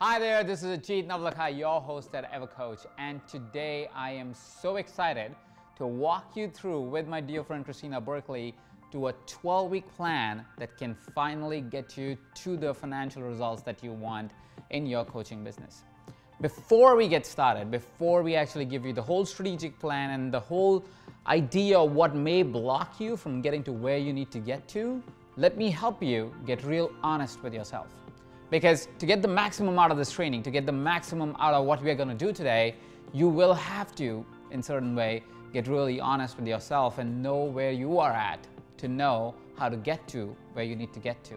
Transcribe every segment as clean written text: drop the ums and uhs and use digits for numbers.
Hi there, this is Ajit Navlakha, your host at Evercoach, and today I am so excited to walk you through with my dear friend Christina Berkley to a 12-week plan that can finally get you to the financial results that you want in your coaching business. Before we get started, before we actually give you the whole strategic plan and the whole idea of what may block you from getting to where you need to get to, let me help you get real honest with yourself. Because to get the maximum out of this training, to get the maximum out of what we're going to do today, you will have to, in a certain way, get really honest with yourself and know where you are at to know how to get to where you need to get to.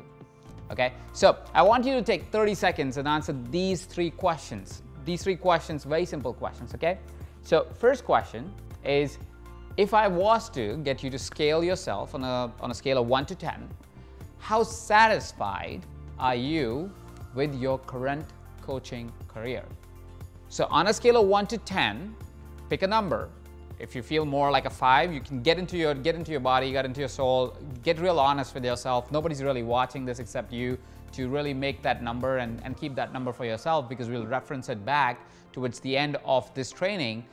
Okay? So I want you to take 30 seconds and answer these three questions. These three questions, very simple questions, okay? So first question is, if I was to get you to scale yourself on a scale of 1 to 10, how satisfied are you with your current coaching career? So on a scale of 1 to 10, pick a number. If you feel more like a 5, you can get into your body, get into your soul, get real honest with yourself. Nobody's really watching this except you to really make that number and keep that number for yourself, because we'll reference it back towards the end of this training.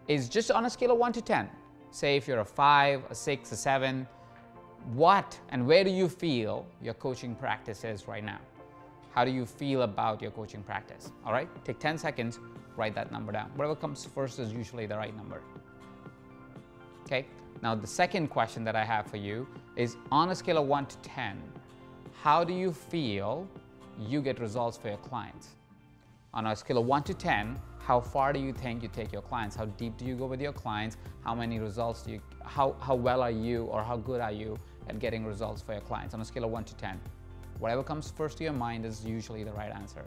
Is just on a scale of 1 to 10. Say if you're a 5, a 6, a 7, what and where do you feel your coaching practice is right now? How do you feel about your coaching practice? All right, take 10 seconds, write that number down. Whatever comes first is usually the right number. Okay, now the second question that I have for you is, on a scale of 1 to 10, how do you feel you get results for your clients? On a scale of 1 to 10, how far do you think you take your clients? How deep do you go with your clients? How many results do you, how well are you, or how good are you at getting results for your clients on a scale of 1 to 10? Whatever comes first to your mind is usually the right answer.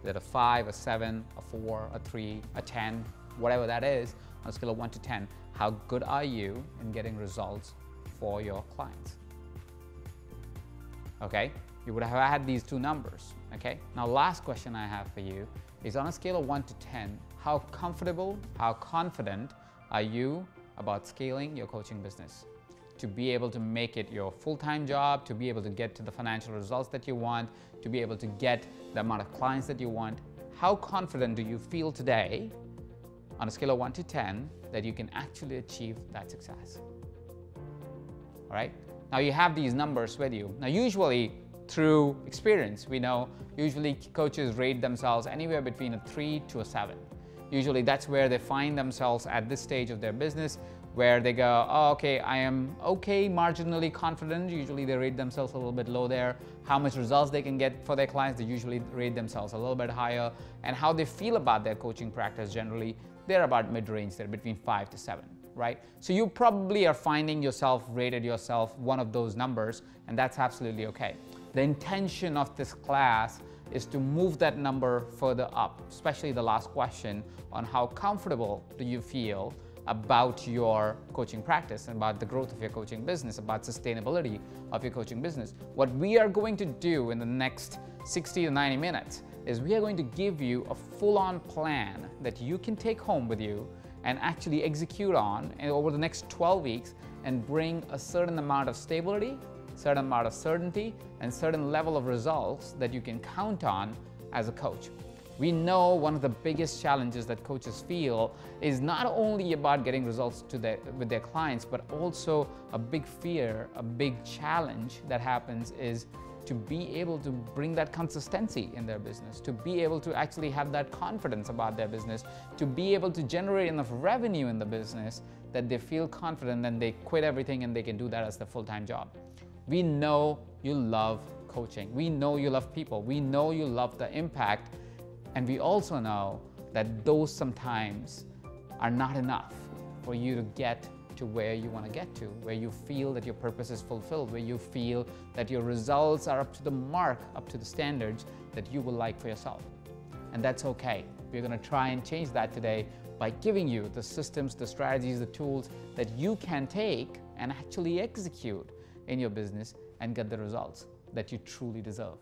Is it a 5, a 7, a 4, a 3, a 10, whatever that is, on a scale of 1 to 10, how good are you in getting results for your clients? Okay, you would have had these two numbers. Okay, now last question I have for you is, on a scale of 1 to 10, how comfortable, how confident are you about scaling your coaching business to be able to make it your full-time job, to be able to get to the financial results that you want, to be able to get the amount of clients that you want? How confident do you feel today on a scale of 1 to 10 that you can actually achieve that success? All right, now you have these numbers with you. Now usually through experience, we know usually coaches rate themselves anywhere between a 3 to a 7. Usually that's where they find themselves at this stage of their business, where they go, oh, okay, I am okay, marginally confident. Usually they rate themselves a little bit low there. How much results they can get for their clients, they usually rate themselves a little bit higher. And how they feel about their coaching practice, generally, they're about mid-range. They're between 5 to 7, right? So you probably are finding yourself, rated yourself one of those numbers, and that's absolutely okay. The intention of this class is to move that number further up, especially the last question on how comfortable do you feel about your coaching practice, and about the growth of your coaching business, about sustainability of your coaching business. What we are going to do in the next 60 to 90 minutes is we are going to give you a full-on plan that you can take home with you and actually execute on over the next 12 weeks and bring a certain amount of stability, certain amount of certainty, and certain level of results that you can count on as a coach. We know one of the biggest challenges that coaches feel is not only about getting results with their clients, but also a big fear, a big challenge that happens is to be able to bring that consistency in their business, to be able to actually have that confidence about their business, to be able to generate enough revenue in the business that they feel confident and they quit everything and they can do that as their full-time job. We know you love coaching. We know you love people. We know you love the impact. And we also know that those sometimes are not enough for you to get to where you want to get to, where you feel that your purpose is fulfilled, where you feel that your results are up to the mark, up to the standards that you would like for yourself. And that's okay. We're going to try and change that today by giving you the systems, the strategies, the tools that you can take and actually execute in your business and get the results that you truly deserve.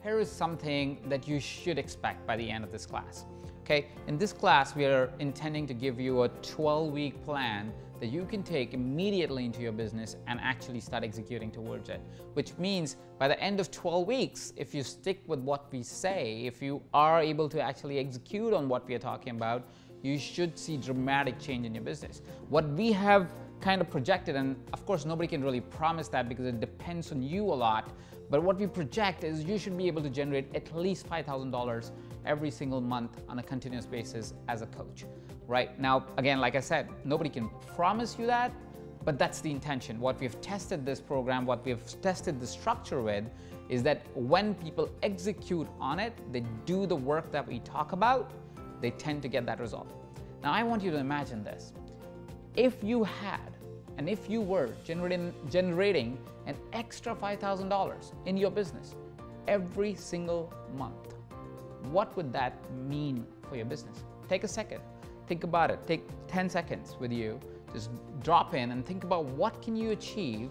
Here is something that you should expect by the end of this class. Okay, in this class, we are intending to give you a 12-week plan that you can take immediately into your business and actually start executing towards it. Which means by the end of 12 weeks, if you stick with what we say, if you are able to actually execute on what we are talking about, you should see dramatic change in your business. What we have kind of projected, and of course nobody can really promise that because it depends on you a lot, but what we project is you should be able to generate at least $5,000 every single month on a continuous basis as a coach. Right now, again, like I said, nobody can promise you that, but that's the intention. What we've tested this program, what we've tested the structure with, is that when people execute on it, they do the work that we talk about, they tend to get that result. Now, I want you to imagine this. If you had, and if you were generating an extra $5,000 in your business every single month, what would that mean for your business? Take a second. Think about it. Take 10 seconds with you. Just drop in and think about what can you achieve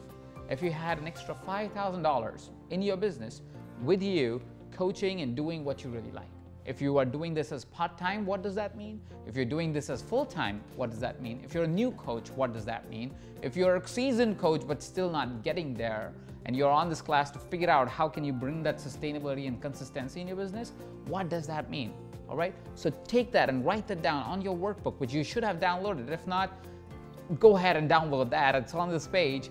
if you had an extra $5,000 in your business with you coaching and doing what you really like. If you are doing this as part-time, what does that mean? If you're doing this as full-time, what does that mean? If you're a new coach, what does that mean? If you're a seasoned coach but still not getting there, and you're on this class to figure out how can you bring that sustainability and consistency in your business, what does that mean? All right, so take that and write that down on your workbook, which you should have downloaded. If not, go ahead and download that. It's on this page,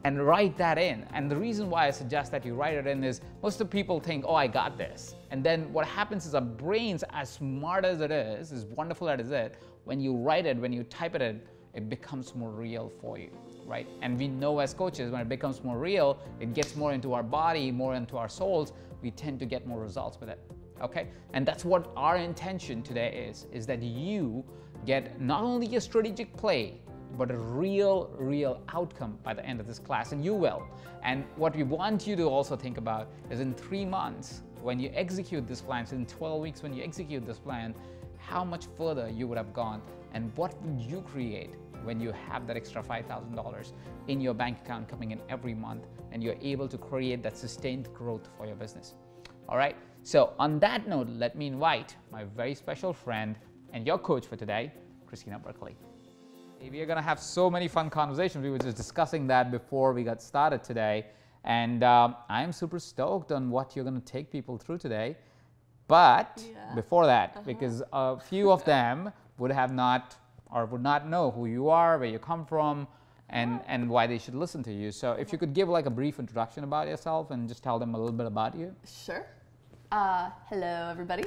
and write that in. And the reason why I suggest that you write it in is most of the people think, oh, I got this. And then what happens is our brains, as smart as it is, as wonderful as it is, when you write it, when you type it in, it becomes more real for you, right? And we know as coaches, when it becomes more real, it gets more into our body, more into our souls, we tend to get more results with it. Okay, and that's what our intention today is that you get not only a strategic play, but a real outcome by the end of this class, and you will. And what we want you to also think about is in 3 months, when you execute this plan, so in 12 weeks when you execute this plan, how much further you would have gone, and what would you create when you have that extra $5,000 in your bank account coming in every month, and you're able to create that sustained growth for your business. All right, so on that note, let me invite my very special friend and your coach for today, Christina Berkley. We are going to have so many fun conversations. We were just discussing that before we got started today, and I'm super stoked on what you're going to take people through today. But before that, because a few of them would have not or would not know who you are, where you come from, and why they should listen to you. So if you could give like a brief introduction about yourself and just tell them a little bit about you. Sure. Hello, everybody.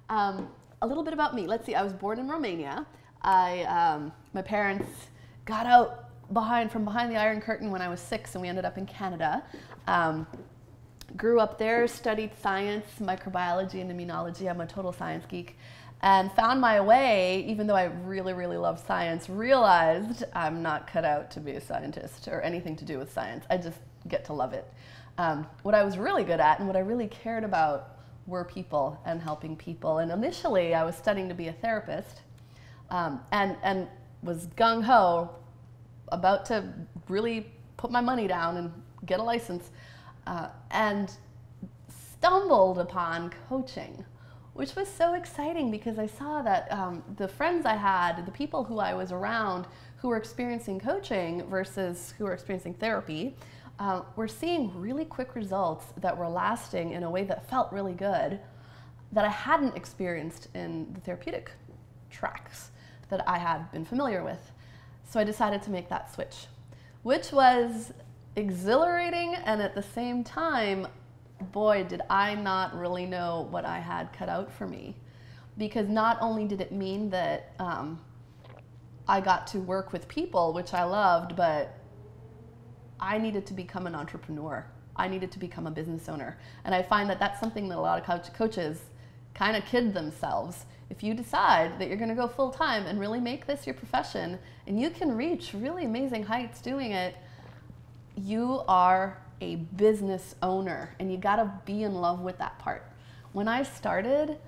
A little bit about me. Let's see. I was born in Romania. My parents got out from behind the Iron Curtain when I was 6, and we ended up in Canada. Grew up there, studied science, microbiology, and immunology. I'm a total science geek. And found my way, even though I really love science, realized I'm not cut out to be a scientist or anything to do with science. I just get to love it. What I was really good at and what I really cared about were people and helping people. And initially, I was studying to be a therapist, and was gung-ho, about to really put my money down and get a license, and stumbled upon coaching, which was so exciting because I saw that the friends I had, the people who I was around who were experiencing coaching versus who were experiencing therapy, were seeing really quick results that were lasting in a way that felt really good that I hadn't experienced in the therapeutic tracks that I had been familiar with. So I decided to make that switch, which was exhilarating, and at the same time, boy, did I not really know what I had cut out for me. Because not only did it mean that I got to work with people, which I loved, but I needed to become an entrepreneur. I needed to become a business owner. And I find that that's something that a lot of coaches kind of kid themselves. If you decide that you're going to go full time and really make this your profession, and you can reach really amazing heights doing it, you are a business owner, and you got to be in love with that part. When I started,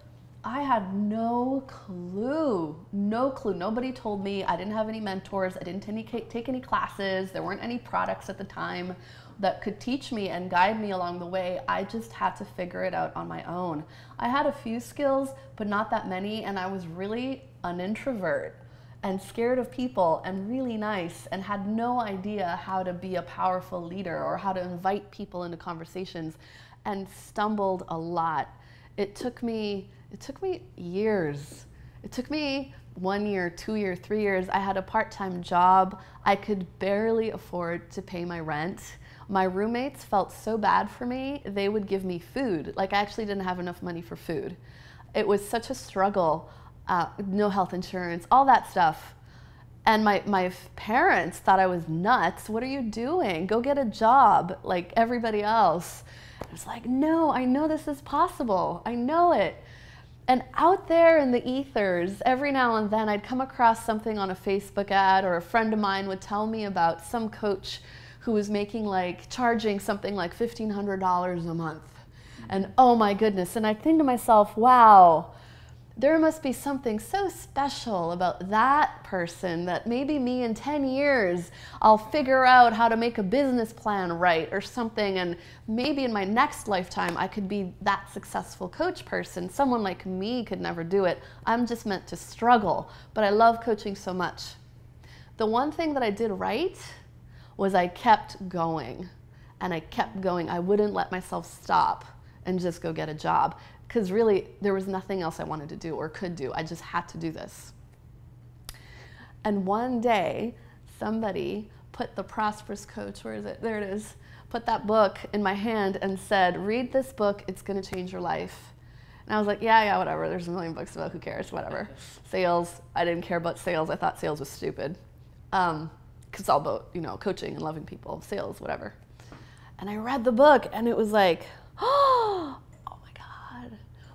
I had no clue. Nobody told me. I didn't have any mentors. I didn't take any classes. There weren't any products at the time that could teach me and guide me along the way. I just had to figure it out on my own. I had a few skills, but not that many, and I was really an introvert. and scared of people and really nice and had no idea how to be a powerful leader or how to invite people into conversations, and stumbled a lot. It took me years. It took me 1 year, 2 years, 3 years. I had a part-time job. I could barely afford to pay my rent. My roommates felt so bad for me, they would give me food. Like, I actually didn't have enough money for food. It was such a struggle. No health insurance, all that stuff. And my parents thought I was nuts. What are you doing? Go get a job like everybody else. I was like, no, I know this is possible. I know it. And out there in the ethers, every now and then I'd come across something on a Facebook ad, or a friend of mine would tell me about some coach who was charging something like $1,500 a month. And oh my goodness. And I'd think to myself, wow, there must be something so special about that person that maybe me in 10 years, I'll figure out how to make a business plan right or something. And maybe in my next lifetime, I could be that successful coach person. Someone like me could never do it. I'm just meant to struggle. But I love coaching so much. The one thing that I did right was I kept going. And I kept going. I wouldn't let myself stop and just go get a job. Because really, there was nothing else I wanted to do or could do. I just had to do this. And one day, somebody put The Prosperous Coach, where is it? There it is. Put that book in my hand and said, read this book, it's going to change your life. And I was like, yeah, whatever. There's a million books about, who cares, whatever. Sales, I didn't care about sales. I thought sales was stupid. Because it's all about, coaching and loving people, sales, whatever. And I read the book and it was like, oh,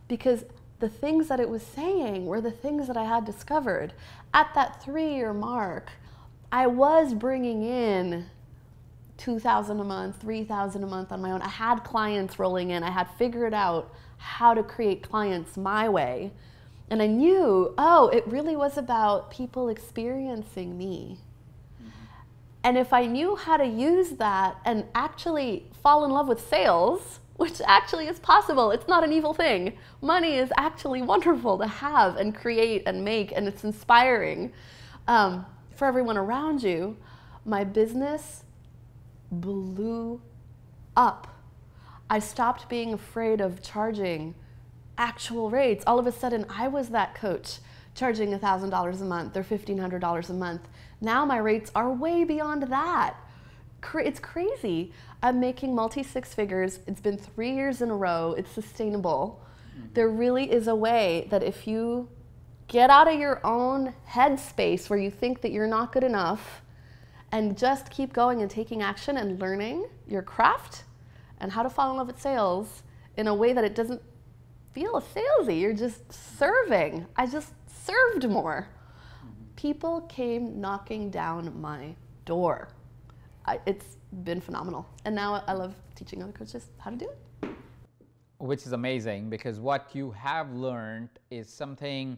because the things that it was saying were the things that I had discovered. At that 3-year mark, I was bringing in $2,000 a month, $3,000 a month on my own. I had clients rolling in. I had figured out how to create clients my way. And I knew, oh, it really was about people experiencing me. And if I knew how to use that and actually fall in love with sales, which actually is possible. It's not an evil thing. Money is actually wonderful to have and create and make, and it's inspiring for everyone around you. My business blew up. I stopped being afraid of charging actual rates. All of a sudden, I was that coach charging $1,000 a month or $1,500 a month. Now my rates are way beyond that. It's crazy. I'm making multi-six figures. It's been 3 years in a row. It's sustainable. There really is a way that if you get out of your own headspace where you think that you're not good enough and just keep going and taking action and learning your craft and how to fall in love with sales in a way that it doesn't feel salesy. You're just serving. I just served more. People came knocking down my door. It's been phenomenal. And now I love teaching other coaches how to do it. Which is amazing, because what you have learned is something,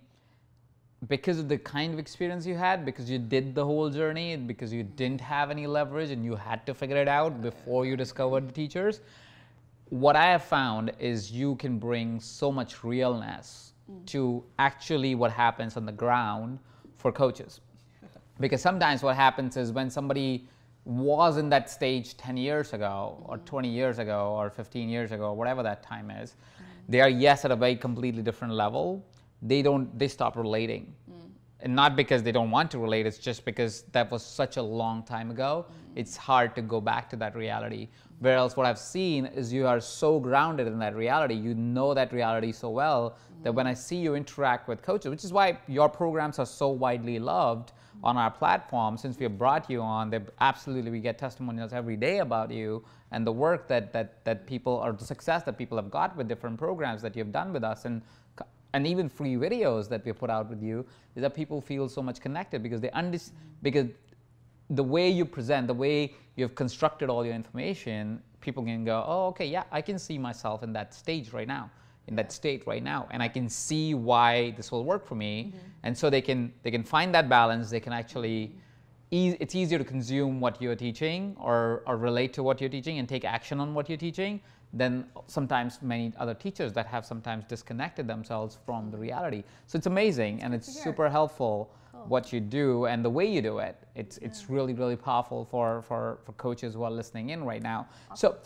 because of the kind of experience you had, because you did the whole journey, because you didn't have any leverage and you had to figure it out before you discovered the teachers. What I have found is you can bring so much realness to actually what happens on the ground for coaches. Because sometimes what happens is when somebody was in that stage 10 years ago or 20 years ago or 15 years ago, whatever that time is, they are, yes, at a very completely different level. They stop relating. And not because they don't want to relate, it's just because that was such a long time ago. It's hard to go back to that reality. Whereas what I've seen is you are so grounded in that reality, you know that reality so well, that when I see you interact with coaches, which is why your programs are so widely loved on our platform, since we have brought you on, we get testimonials every day about you and the work that people, or the success that people have got with different programs that you've done with us, and even free videos that we put out with you, is that people feel so much connected because because the way you present, the way you've constructed all your information, people can go, oh, okay, yeah, I can see myself in that stage right now, in that state right now, and I can see why this will work for me. And so they can find that balance. They can actually, it's easier to consume what you're teaching or relate to what you're teaching and take action on what you're teaching than sometimes many other teachers that have sometimes disconnected themselves from the reality. So it's amazing, and it's super helpful what you do and the way you do it. It's really, really powerful for coaches who are listening in right now. Awesome. So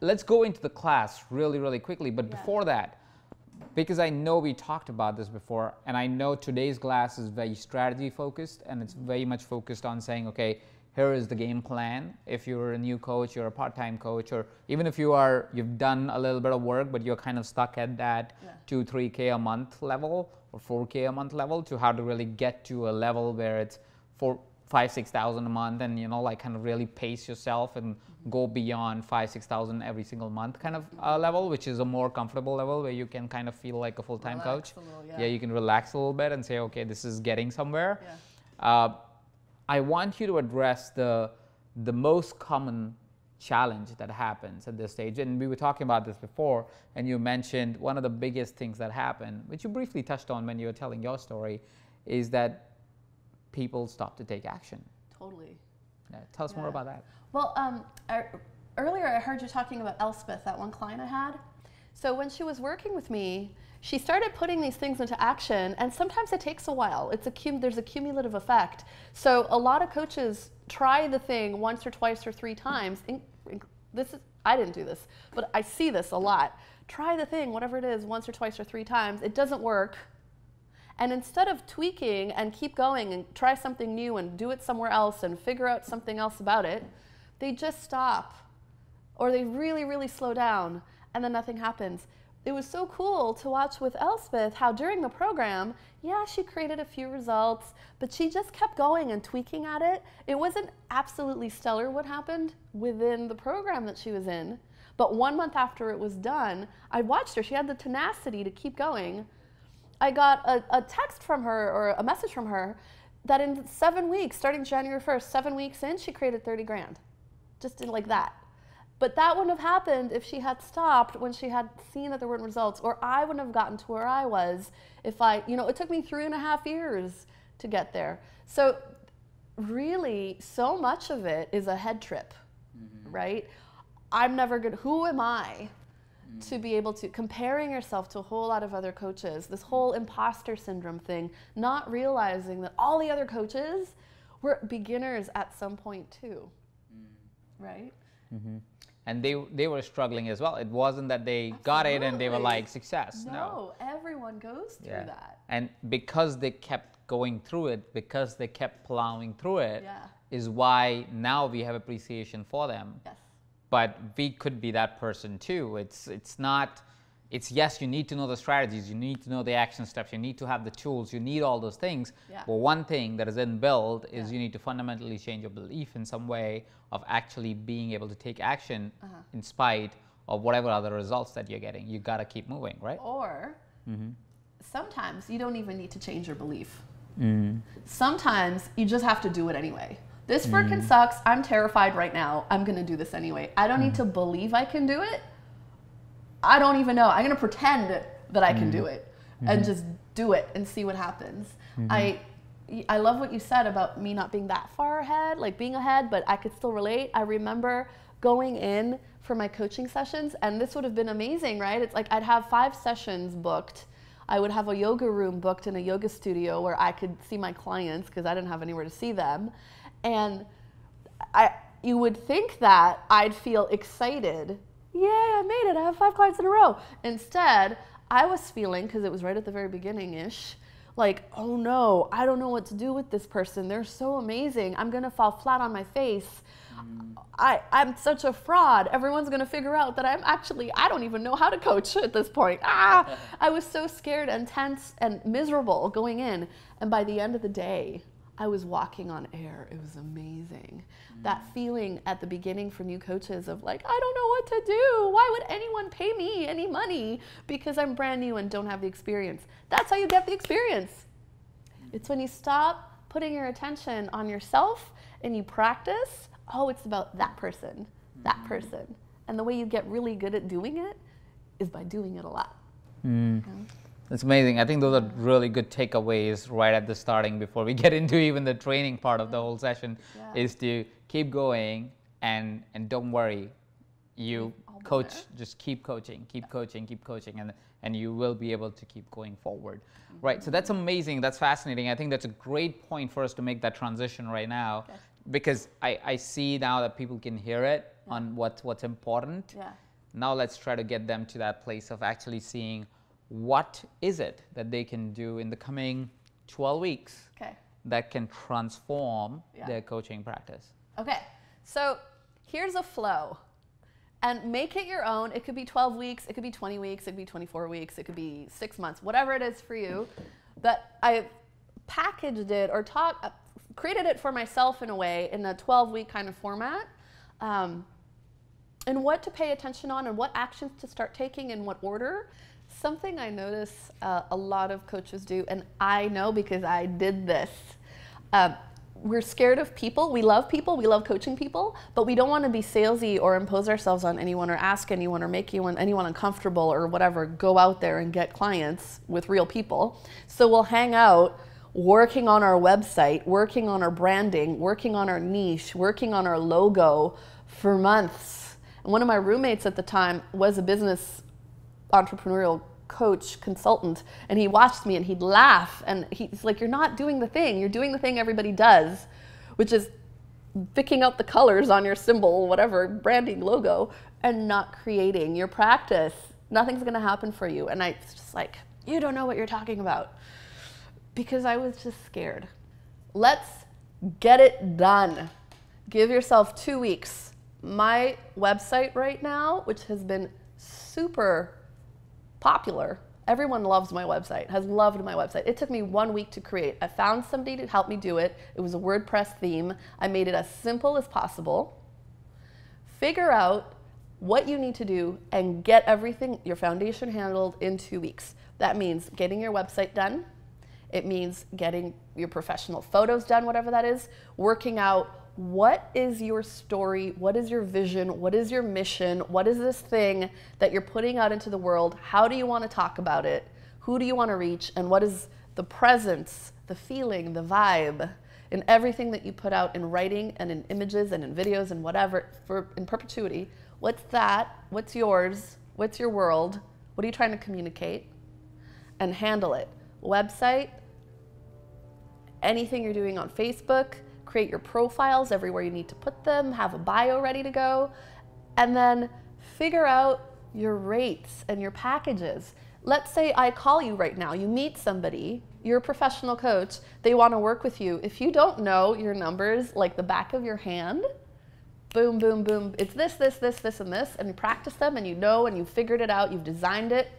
let's go into the class really, really quickly. But before that, because I know we talked about this before, and I know today's class is very strategy focused, and it's very much focused on saying, okay, here is the game plan. If you're a new coach, you're a part-time coach, or even if you've done a little bit of work, but you're kind of stuck at that 2-3K a month level or 4K a month level, to how to really get to a level where it's 5,000-6,000 a month, and like kind of really pace yourself and go beyond 5,000-6,000 every single month kind of level, which is a more comfortable level where you can kind of feel like a full-time coach. You can relax a little bit and say, okay, this is getting somewhere. I want you to address the most common challenge that happens at this stage. And we were talking about this before, and you mentioned one of the biggest things that happen, which you briefly touched on when you were telling your story, is that people stop to take action. Totally. Tell us more about that. Well, earlier I heard you talking about Elspeth, that one client I had. So when she was working with me, she started putting these things into action, and sometimes it takes a while. There's a cumulative effect. So a lot of coaches try the thing once or twice or 3 times. I didn't do this, but I see this a lot. Try the thing, whatever it is, once or twice or 3 times. It doesn't work. And instead of tweaking and keep going and try something new and do it somewhere else and figure out something else about it, they just stop, or they really, really slow down, and then nothing happens. It was so cool to watch with Elspeth how during the program, she created a few results, but she just kept going and tweaking at it. It wasn't absolutely stellar what happened within the program that she was in, but 1 month after it was done, I watched her. She had the tenacity to keep going. I got a text from her, or a message from her, that in 7 weeks, starting January 1st, 7 weeks in, she created 30 grand, just like that. But that wouldn't have happened if she had stopped when she had seen that there weren't results, or I wouldn't have gotten to where I was if it took me 3.5 years to get there. So really, so much of it is a head trip, right? I'm never good. Who am I to be able to, comparing yourself to a whole lot of other coaches, this whole imposter syndrome thing, not realizing that all the other coaches were beginners at some point too, right? And they were struggling as well. It wasn't that they got it and they were like success. No, everyone goes through that. And because they kept going through it, because they kept plowing through it, is why now we have appreciation for them. Yes. But we could be that person too. It's yes, you need to know the strategies, you need to know the action steps, you need to have the tools, you need all those things. But one thing that is inbuilt is you need to fundamentally change your belief in some way of actually being able to take action in spite of whatever other results that you're getting. You gotta keep moving, right? Or sometimes you don't even need to change your belief. Sometimes you just have to do it anyway. This freaking sucks. I'm terrified right now. I'm gonna do this anyway. I don't need to believe I can do it. I don't even know. I'm gonna pretend that I can do it and just do it and see what happens. I love what you said about me not being that far ahead, like being ahead, but I could still relate. I remember going in for my coaching sessions, and this would have been amazing, right? It's like I'd have 5 sessions booked. I would have a yoga room booked in a yoga studio where I could see my clients because I didn't have anywhere to see them. And you would think that I'd feel excited. Yay, I made it. I have 5 clients in a row. Instead, I was feeling, because it was right at the very beginning-ish, like, oh no, I don't know what to do with this person. They're so amazing. I'm going to fall flat on my face. I'm such a fraud. Everyone's going to figure out that I don't even know how to coach at this point. I was so scared and tense and miserable going in. And by the end of the day, I was walking on air. It was amazing. That feeling at the beginning for new coaches of like, I don't know what to do. Why would anyone pay me any money because I'm brand new and don't have the experience? That's how you get the experience. It's when you stop putting your attention on yourself and you practice, it's about that person, that person. And the way you get really good at doing it is by doing it a lot. That's amazing. I think those are really good takeaways right at the starting before we get into even the training part of the whole session, is to keep going and don't worry. you coach, just keep coaching, keep coaching, keep coaching, and you will be able to keep going forward. Right, so that's amazing, that's fascinating. I think that's a great point for us to make that transition right now, because I see now that people can hear it on what's important. Now let's try to get them to that place of actually seeing what is it that they can do in the coming 12 weeks that can transform their coaching practice. Okay, so here's a flow. And make it your own. It could be 12 weeks, it could be 20 weeks, it could be 24 weeks, it could be 6 months, whatever it is for you. That I packaged it or created it for myself in a way in a 12-week kind of format. And what to pay attention on and what actions to start taking in what order. Something I notice a lot of coaches do, and I know because I did this. We're scared of people. We love coaching people, but we don't want to be salesy or impose ourselves on anyone or ask anyone or make anyone uncomfortable or whatever, go out there and get clients with real people. So we'll hang out working on our website, working on our branding, working on our niche, working on our logo for months. And one of my roommates at the time was a business entrepreneurial coach, consultant, and he watched me and he'd laugh and he's like, you're not doing the thing, you're doing the thing everybody does, which is picking out the colors on your symbol, whatever, branding, logo, and not creating your practice. Nothing's gonna happen for you. And I was just like, you don't know what you're talking about, because I was just scared. Let's get it done. Give yourself 2 weeks. My website right now, which has been super popular. Everyone loves my website, has loved my website. It took me 1 week to create. I found somebody to help me do it. It was a WordPress theme. I made it as simple as possible. Figure out what you need to do and get everything, your foundation handled in 2 weeks. That means getting your website done. It means getting your professional photos done, whatever that is, working out what is your story, what is your vision, what is your mission, what is this thing that you're putting out into the world, how do you want to talk about it, who do you want to reach, and what is the presence, the feeling, the vibe in everything that you put out in writing and in images and in videos and whatever, in perpetuity. What's that? What's yours? What's your world? What are you trying to communicate? And handle it. Website, anything you're doing on Facebook, create your profiles everywhere you need to put them, have a bio ready to go, and then figure out your rates and your packages. Let's say I call you right now, you meet somebody, you're a professional coach, they want to work with you. If you don't know your numbers like the back of your hand, boom, boom, boom, it's this, this, this, this, and this, and you practice them and you know and you've figured it out, you've designed it,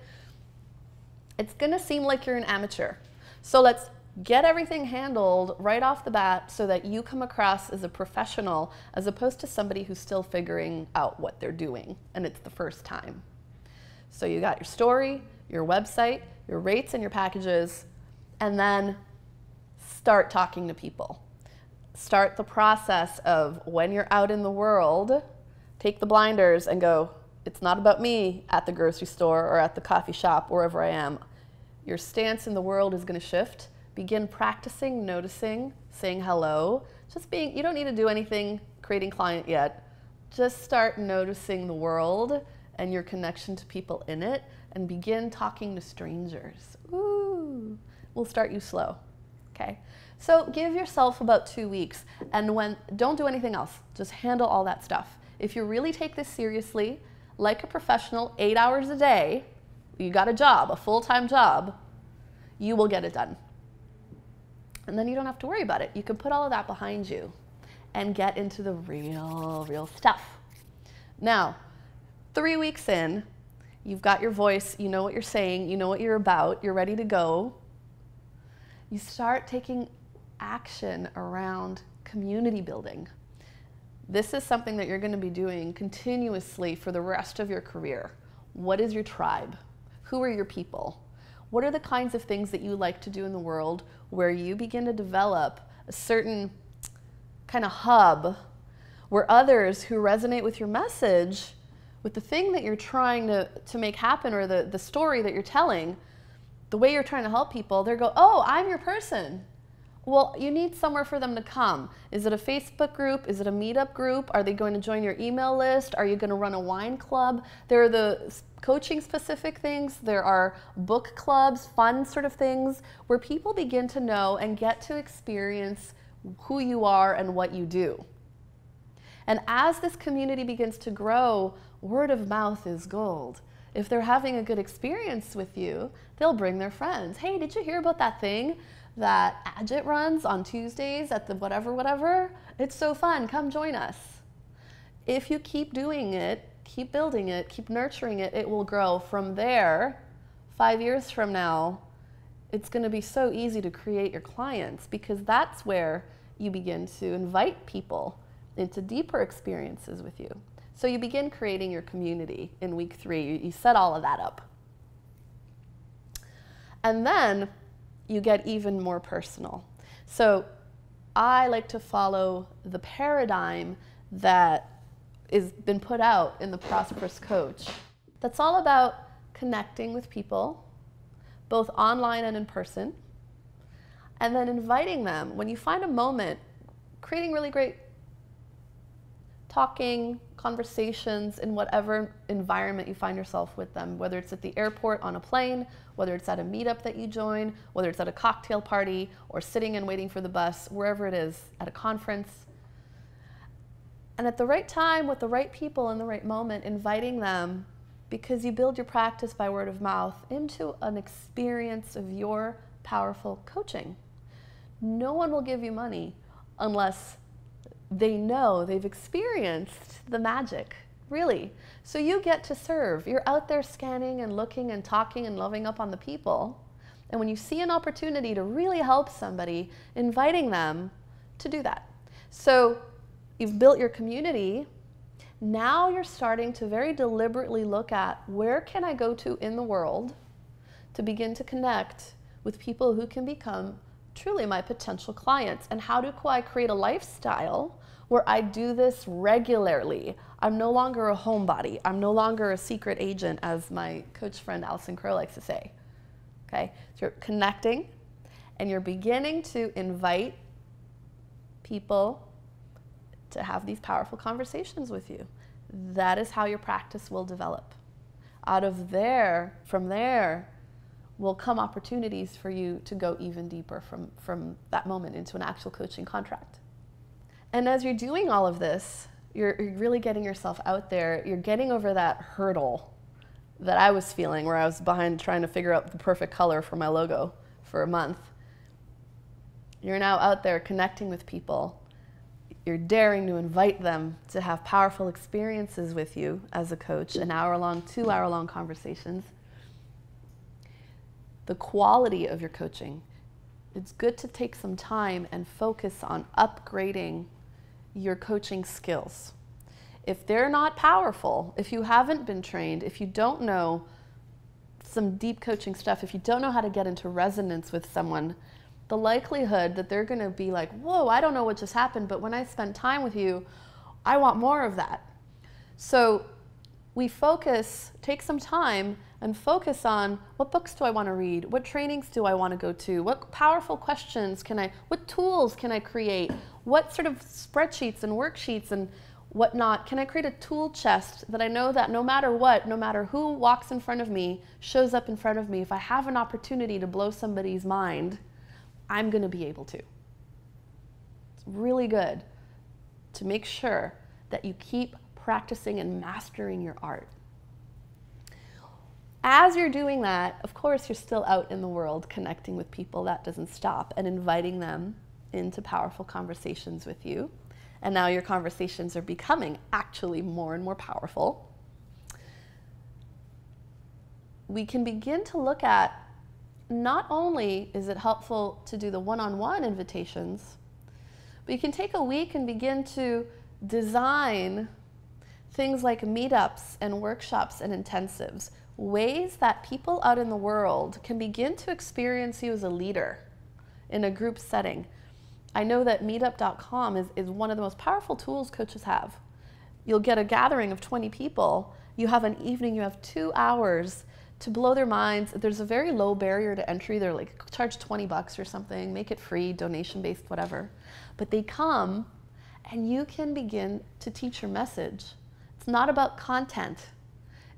it's gonna seem like you're an amateur. So let's get everything handled right off the bat so that you come across as a professional as opposed to somebody who's still figuring out what they're doing and it's the first time. So you got your story, your website, your rates and your packages, and then start talking to people. Start the process of when you're out in the world, take the blinders and go, it's not about me at the grocery store or at the coffee shop, wherever I am. Your stance in the world is going to shift. Begin practicing, noticing, saying hello. Just being, you don't need to do anything creating client yet. Just start noticing the world and your connection to people in it and begin talking to strangers. Ooh, we'll start you slow, okay? So give yourself about 2 weeks and don't do anything else. Just handle all that stuff. If you really take this seriously, like a professional, 8 hours a day, you got a job, a full-time job, you will get it done. And then you don't have to worry about it. You can put all of that behind you and get into the real stuff. Now, 3 weeks in, you've got your voice, you know what you're saying, you know what you're about, you're ready to go. You start taking action around community building. This is something that you're going to be doing continuously for the rest of your career. What is your tribe? Who are your people? What are the kinds of things that you like to do in the world where you begin to develop a certain kind of hub where others who resonate with your message, with the thing that you're trying to make happen or the story that you're telling, the way you're trying to help people, they go, oh, I'm your person. Well, you need somewhere for them to come. Is it a Facebook group? Is it a meetup group? Are they going to join your email list? Are you going to run a wine club? There are the coaching specific things. There are book clubs, fun sort of things where people begin to know and get to experience who you are and what you do. And as this community begins to grow, word of mouth is gold. If they're having a good experience with you, they'll bring their friends. Hey, did you hear about that thing that Agit runs on Tuesdays at the whatever? It's so fun, come join us. If you keep doing it, keep building it, keep nurturing it, it will grow. From there, 5 years from now, it's gonna be so easy to create your clients, because that's where you begin to invite people into deeper experiences with you. So you begin creating your community in week 3. You set all of that up. And then you get even more personal. So I like to follow the paradigm that has been put out in the Prosperous Coach. That's all about connecting with people, both online and in person, and then inviting them. When you find a moment, creating really great talking, conversations in whatever environment you find yourself with them, whether it's at the airport on a plane, whether it's at a meetup that you join, whether it's at a cocktail party, or sitting and waiting for the bus, wherever it is, at a conference. And at the right time, with the right people in the right moment, inviting them, because you build your practice by word of mouth, into an experience of your powerful coaching. No one will give you money unless they know they've experienced the magic, really. So you get to serve. You're out there scanning and looking and talking and loving up on the people. And when you see an opportunity to really help somebody, inviting them to do that. So you've built your community. Now you're starting to very deliberately look at, where can I go to in the world to begin to connect with people who can become truly my potential clients? And how do I create a lifestyle where I do this regularly? I'm no longer a homebody. I'm no longer a secret agent, as my coach friend Alison Crow likes to say. Okay, so you're connecting and you're beginning to invite people to have these powerful conversations with you. That is how your practice will develop. From there will come opportunities for you to go even deeper from that moment into an actual coaching contract. And as you're doing all of this, you're really getting yourself out there. You're getting over that hurdle that I was feeling, where I was behind trying to figure out the perfect color for my logo for a month. You're now out there connecting with people. You're daring to invite them to have powerful experiences with you as a coach, an hour-long, 2-hour-long conversations. The quality of your coaching. It's good to take some time and focus on upgrading your coaching skills. If they're not powerful, if you haven't been trained, if you don't know some deep coaching stuff, if you don't know how to get into resonance with someone, the likelihood that they're going to be like, whoa, I don't know what just happened, but when I spend time with you, I want more of that. So we take some time and focus on, what books do I want to read? What trainings do I want to go to? What powerful questions what tools can I create? What sort of spreadsheets and worksheets and whatnot can I create a tool chest that I know that no matter what, no matter who walks in front of me, shows up in front of me, if I have an opportunity to blow somebody's mind, I'm going to be able to. It's really good to make sure that you keep practicing and mastering your art. As you're doing that, of course, you're still out in the world connecting with people. That doesn't stop, and inviting them into powerful conversations with you. And now your conversations are becoming actually more and more powerful. We can begin to look at, not only is it helpful to do the one-on-one invitations, but you can take a week and begin to design things like meetups and workshops and intensives, ways that people out in the world can begin to experience you as a leader in a group setting. I know that meetup.com is one of the most powerful tools coaches have. You'll get a gathering of 20 people. You have an evening, you have 2 hours to blow their minds. There's a very low barrier to entry. They're like, charge 20 bucks or something, make it free, donation-based, whatever. But they come and you can begin to teach your message. It's not about content.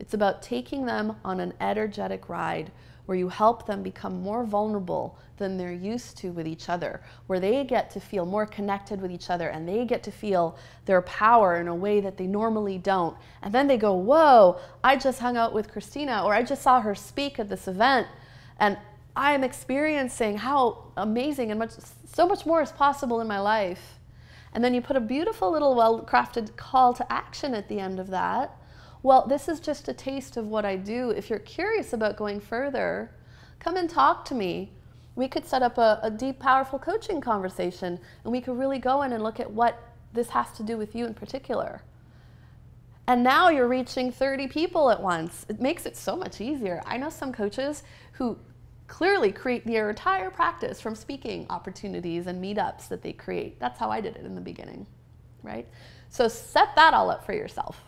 It's about taking them on an energetic ride where you help them become more vulnerable than they're used to with each other, where they get to feel more connected with each other and they get to feel their power in a way that they normally don't. And then they go, whoa, I just hung out with Christina, or I just saw her speak at this event, and I am experiencing how amazing and so much more is possible in my life. And then you put a beautiful little well-crafted call to action at the end of that. Well, this is just a taste of what I do. If you're curious about going further, come and talk to me. We could set up a deep, powerful coaching conversation, and we could really go in and look at what this has to do with you in particular. And now you're reaching 30 people at once. It makes it so much easier. I know some coaches who clearly create their entire practice from speaking opportunities and meetups that they create. That's how I did it in the beginning, right? So set that all up for yourself.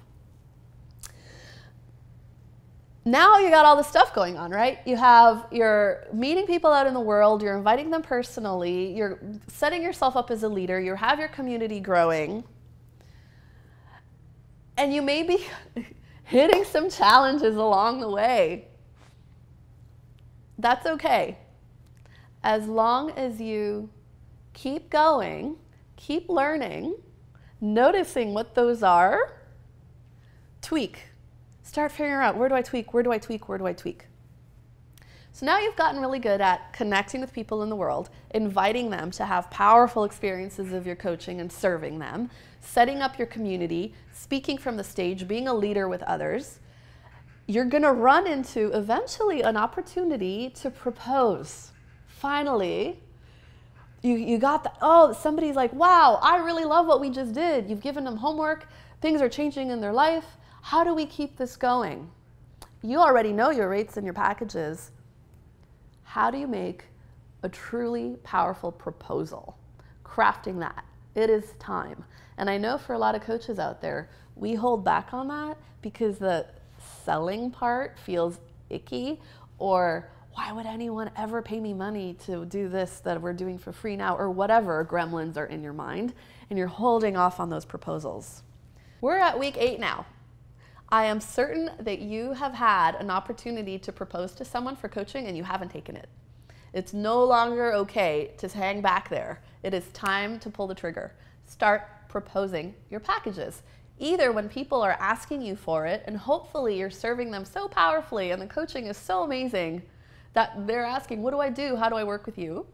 Now you got all this stuff going on, right? You're meeting people out in the world, you're inviting them personally, you're setting yourself up as a leader, you have your community growing, and you may be hitting some challenges along the way. That's okay. As long as you keep going, keep learning, noticing what those are, tweak. Start figuring out, where do I tweak, where do I tweak, where do I tweak? So now you've gotten really good at connecting with people in the world, inviting them to have powerful experiences of your coaching and serving them, setting up your community, speaking from the stage, being a leader with others. You're gonna run into eventually an opportunity to propose. Finally, you got that, oh, somebody's like, wow, I really love what we just did. You've given them homework, things are changing in their life. How do we keep this going? You already know your rates and your packages. How do you make a truly powerful proposal? Crafting that. It is time. And I know for a lot of coaches out there, we hold back on that because the selling part feels icky, or why would anyone ever pay me money to do this that we're doing for free now, or whatever gremlins are in your mind, and you're holding off on those proposals. We're at week 8 now. I am certain that you have had an opportunity to propose to someone for coaching and you haven't taken it. It's no longer okay to hang back there. It is time to pull the trigger. Start proposing your packages. Either when people are asking you for it, and hopefully you're serving them so powerfully and the coaching is so amazing that they're asking, what do I do? How do I work with you?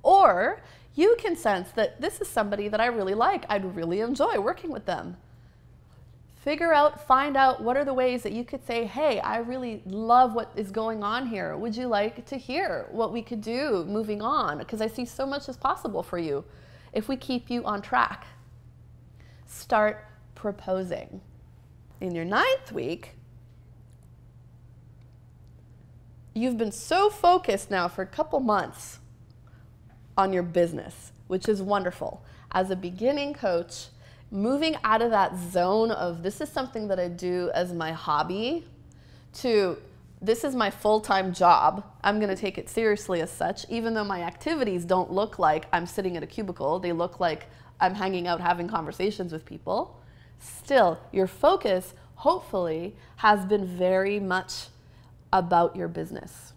Or you can sense that this is somebody that I really like. I'd really enjoy working with them. Figure out, find out what are the ways that you could say, hey, I really love what is going on here. Would you like to hear what we could do moving on? Because I see so much is possible for you if we keep you on track. Start proposing. In your 9th week, you've been so focused now for a couple months on your business, which is wonderful. As a beginning coach, moving out of that zone of this is something that I do as my hobby to this is my full-time job. I'm going to take it seriously as such, even though my activities don't look like I'm sitting at a cubicle. They look like I'm hanging out having conversations with people. Still, your focus, hopefully, has been very much about your business.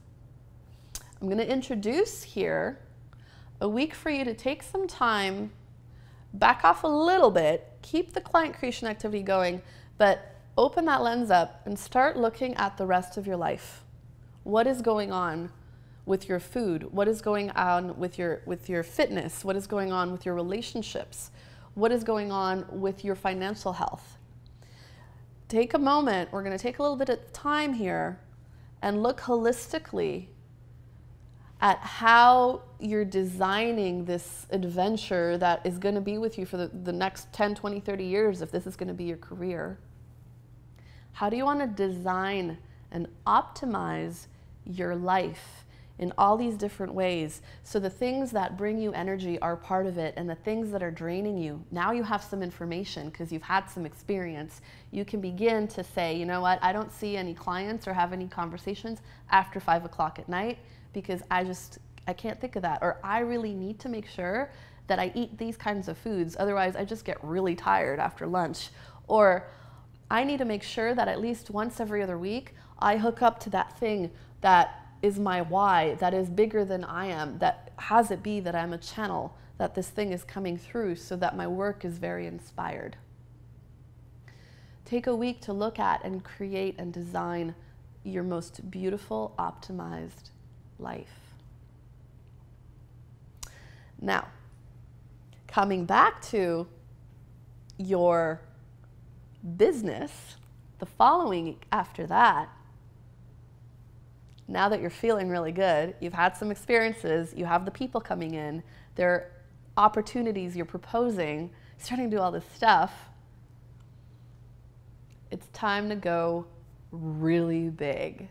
I'm going to introduce here a week for you to take some time, back off a little bit, keep the client creation activity going, but open that lens up and start looking at the rest of your life. What is going on with your food? What is going on with your fitness? What is going on with your relationships? What is going on with your financial health? Take a moment, we're going to take a little bit of time here and look holistically at how you're designing this adventure that is going to be with you for the next 10, 20, 30 years if this is going to be your career. How do you want to design and optimize your life in all these different ways. So the things that bring you energy are part of it, and the things that are draining you, now you have some information because you've had some experience. You can begin to say, you know what, I don't see any clients or have any conversations after 5 o'clock at night because I can't think of that. Or I really need to make sure that I eat these kinds of foods, otherwise I just get really tired after lunch. Or I need to make sure that at least once every other week, I hook up to that thing that is my why, that is bigger than I am, that has it be that I'm a channel, that this thing is coming through so that my work is very inspired. Take a week to look at and create and design your most beautiful, optimized life. Now, coming back to your business, the following week after that, now that you're feeling really good, you've had some experiences, you have the people coming in, there are opportunities you're proposing, starting to do all this stuff, it's time to go really big.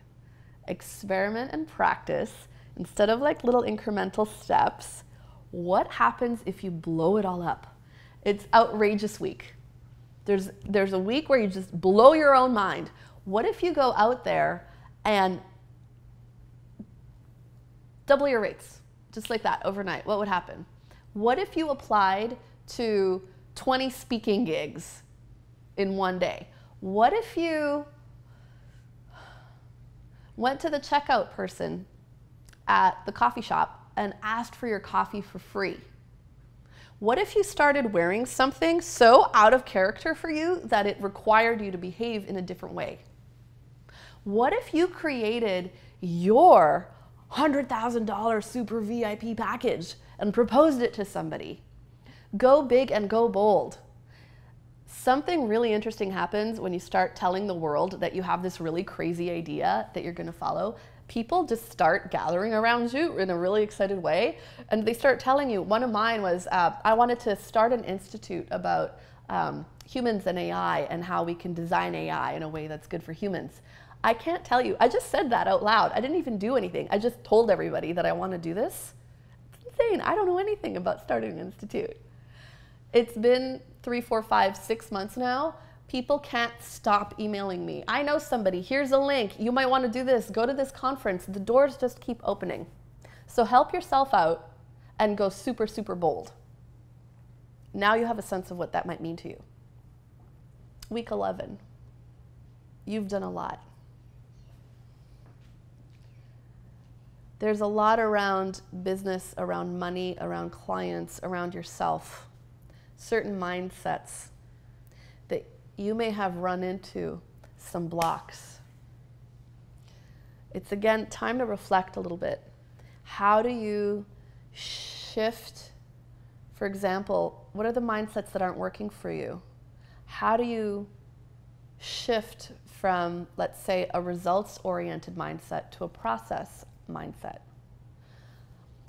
Experiment and practice. Instead of like little incremental steps, what happens if you blow it all up? It's outrageous week. There's a week where you just blow your own mind. What if you go out there and double your rates, just like that, overnight? What would happen? What if you applied to 20 speaking gigs in one day? What if you went to the checkout person at the coffee shop and asked for your coffee for free? What if you started wearing something so out of character for you that it required you to behave in a different way? What if you created your $100,000 super VIP package and proposed it to somebody? Go big and go bold. Something really interesting happens when you start telling the world that you have this really crazy idea that you're going to follow. People just start gathering around you in a really excited way, and they start telling you. One of mine was, I wanted to start an institute about humans and AI and how we can design AI in a way that's good for humans. I can't tell you, I just said that out loud. I didn't even do anything. I just told everybody that I want to do this. It's insane. I don't know anything about starting an institute. It's been 3, 4, 5, 6 months now. People can't stop emailing me. I know somebody, here's a link. You might want to do this. Go to this conference. The doors just keep opening. So help yourself out and go super, super bold. Now you have a sense of what that might mean to you. Week 11. You've done a lot. There's a lot around business, around money, around clients, around yourself. Certain mindsets that you may have run into some blocks. It's again time to reflect a little bit. How do you shift? For example, what are the mindsets that aren't working for you? How do you shift from, let's say, a results-oriented mindset to a process mindset?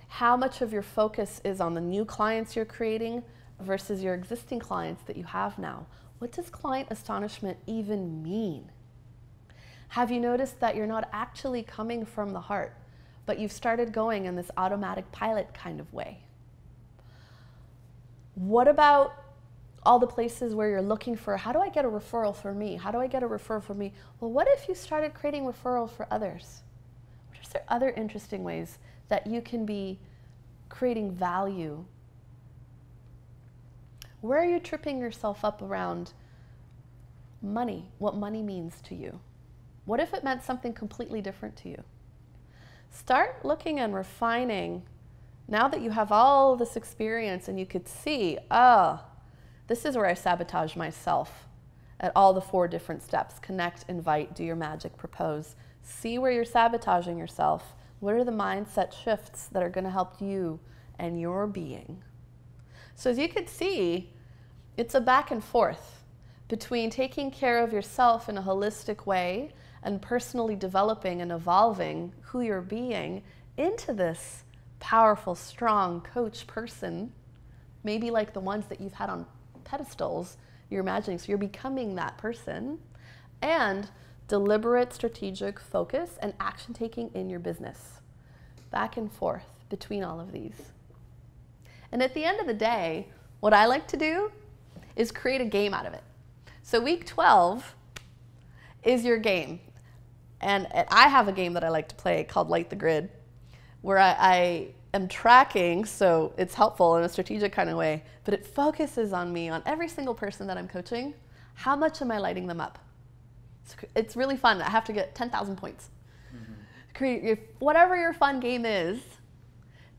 How much of your focus is on the new clients you're creating versus your existing clients that you have now? What does client astonishment even mean? Have you noticed that you're not actually coming from the heart, but you've started going in this automatic pilot kind of way? What about all the places where you're looking for, how do I get a referral for me? How do I get a referral for me? Well, what if you started creating referrals for others? What are there other interesting ways that you can be creating value? Where are you tripping yourself up around money? What money means to you? What if it meant something completely different to you? Start looking and refining. Now that you have all this experience and you could see, oh, this is where I sabotage myself at all the 4 different steps. Connect, invite, do your magic, propose. See where you're sabotaging yourself. What are the mindset shifts that are going to help you and your being? So as you could see, it's a back and forth between taking care of yourself in a holistic way and personally developing and evolving who you're being into this powerful, strong coach person, maybe like the ones that you've had on pedestals, you're imagining. So you're becoming that person, and deliberate, strategic focus and action taking in your business. back and forth between all of these. And at the end of the day, what I like to do is create a game out of it. So week 12 is your game. And I have a game that I like to play called Light the Grid, where I am tracking, so it's helpful in a strategic kind of way, but it focuses on me, on every single person that I'm coaching. How much am I lighting them up? It's really fun. I have to get 10,000 points. Create whatever your fun game is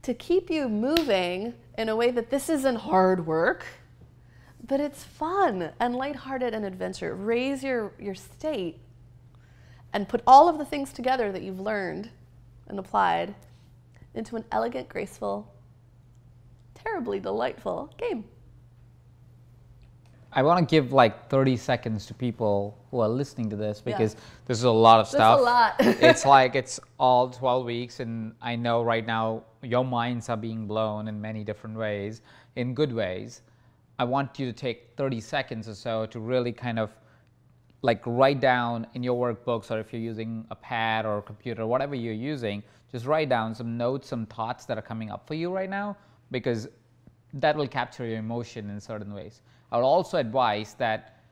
to keep you moving in a way that this isn't hard work, but it's fun and lighthearted and adventure. Raise your state and put all of the things together that you've learned and applied into an elegant, graceful, terribly delightful game. I want to give like 30 seconds to people who are listening to this, because this is a lot of stuff. That's a lot. It's like it's all 12 weeks, and I know right now your minds are being blown in many different ways, in good ways. I want you to take 30 seconds or so to really kind of like write down in your workbooks, or if you're using a pad or a computer, whatever you're using, just write down some notes, some thoughts that are coming up for you right now, because that will capture your emotion in certain ways. I would also advise that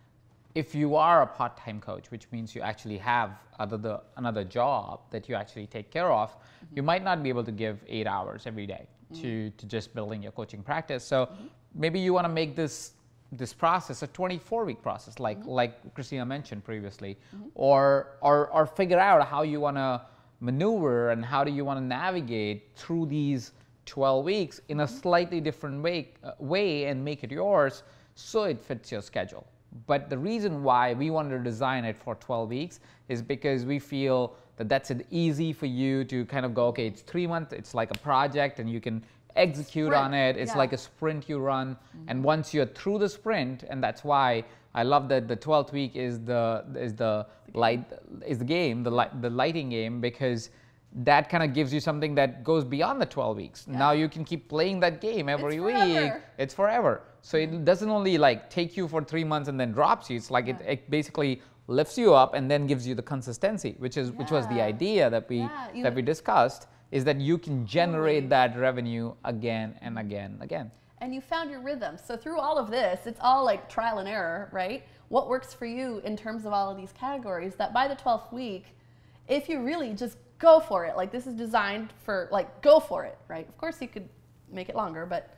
if you are a part-time coach, which means you actually have another job that you actually take care of, you might not be able to give 8 hours every day to just building your coaching practice. So maybe you want to make this process a 24-week process, like Christina mentioned previously, or figure out how you want to maneuver and how do you want to navigate through these 12 weeks in a slightly different way and make it yours so it fits your schedule. But the reason why we wanted to design it for 12 weeks is because we feel that that's easy for you to kind of go, okay, it's 3 months, it's like a project and you can execute on it. It's like a sprint you run. And once you're through the sprint, and that's why I love that the 12th week is the lighting game, because that kind of gives you something that goes beyond the 12 weeks. Now you can keep playing that game every week. It's forever. So it doesn't only like take you for 3 months and then drops you. It's like it basically lifts you up and then gives you the consistency, which was the idea that we discussed, is that you can generate that revenue again and again and again. And you found your rhythm. So through all of this, it's all like trial and error, right? What works for you in terms of all of these categories, that by the 12th week, if you really just go for it, like this is designed for, like, go for it, right? Of course you could make it longer, but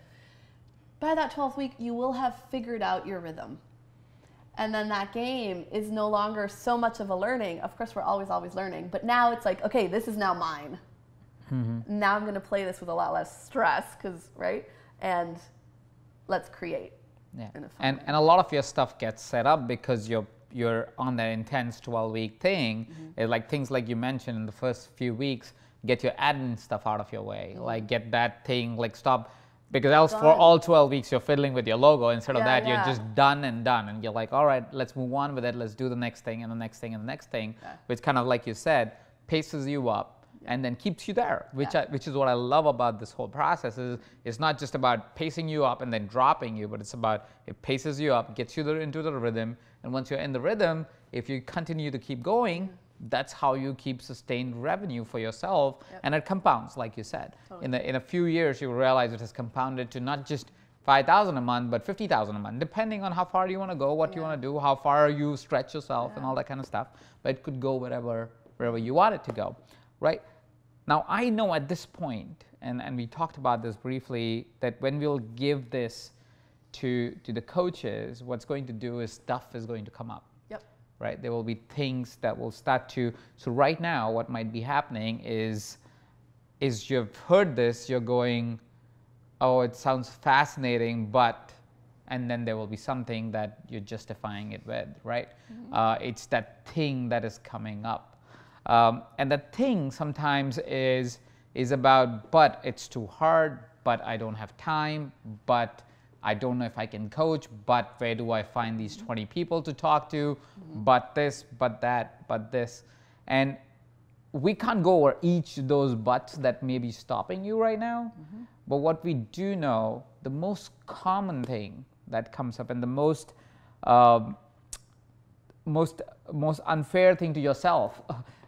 by that 12th week, you will have figured out your rhythm. And then that game is no longer so much of a learning. Of course, we're always learning, but now it's like, okay, this is now mine. Now I'm going to play this with a lot less stress, right? And let's create. And a lot of your stuff gets set up because you're on that intense 12-week thing. It's like things like you mentioned in the first few weeks, get your admin stuff out of your way. Like get that thing, like stop, because else for all 12 weeks you're fiddling with your logo. Instead of that, you're just done, and you're like, all right, let's move on with it. Let's do the next thing and the next thing and the next thing, which kind of, like you said, paces you up and then keeps you there, which is what I love about this whole process. Is it's not just about pacing you up and then dropping you, but it's about, it paces you up, gets you into the rhythm, and once you're in the rhythm, if you continue to keep going, that's how you keep sustained revenue for yourself, and it compounds, like you said. In a few years, you will realize it has compounded to not just 5,000 a month, but 50,000 a month, depending on how far you want to go, what you want to do, how far you stretch yourself, and all that kind of stuff. But it could go wherever you want it to go, right? Now, I know at this point, and we talked about this briefly, that when we'll give this to the coaches, what's going to do is stuff is going to come up. Right? There will be things that will start to, so right now what might be happening is you've heard this, you're going, oh, it sounds fascinating, but, and then there will be something that you're justifying it with, right? It's that thing that is coming up. And that thing sometimes is about, but it's too hard, but I don't have time, but I don't know if I can coach, but where do I find these 20 people to talk to, but this, but that, but this. And we can't go over each of those buts that may be stopping you right now, but what we do know, the most common thing that comes up and the most unfair thing to yourself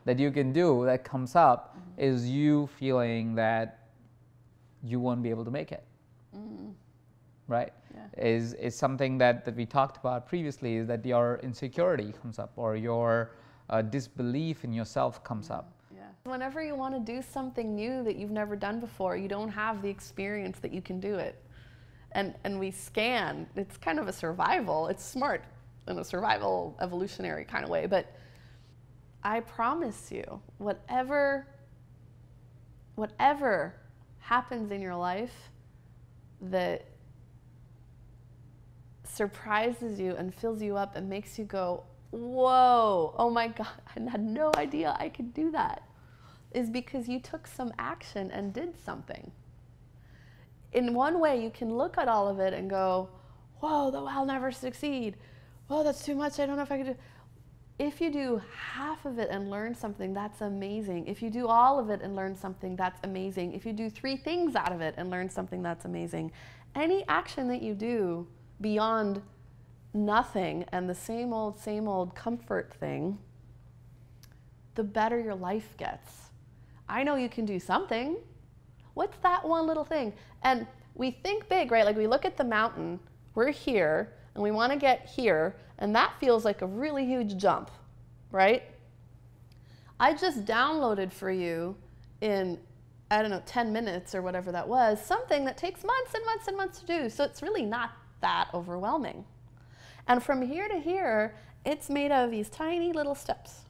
that you can do that comes up is you feeling that you won't be able to make it. Right? Yeah. Is something that we talked about previously, is that your insecurity comes up, or your disbelief in yourself comes up. Yeah. Whenever you want to do something new that you've never done before, you don't have the experience that you can do it. And we scan, it's kind of a survival, it's smart in a survival evolutionary kind of way, but I promise you, whatever happens in your life that surprises you and fills you up and makes you go, whoa, oh my God, I had no idea I could do that, is because you took some action and did something. In one way, you can look at all of it and go, whoa, though I'll never succeed. Whoa, that's too much, I don't know if I could do. If you do half of it and learn something, that's amazing. If you do all of it and learn something, that's amazing. If you do 3 things out of it and learn something, that's amazing. Any action that you do beyond nothing and the same old comfort thing, the better your life gets. I know you can do something. What's that one little thing? And we think big, right? Like we look at the mountain, we're here, and we want to get here, and that feels like a really huge jump, right? I just downloaded for you in, I don't know, 10 minutes or whatever that was, something that takes months and months and months to do, so it's really not that overwhelming. And from here to here, it's made out of these tiny little steps.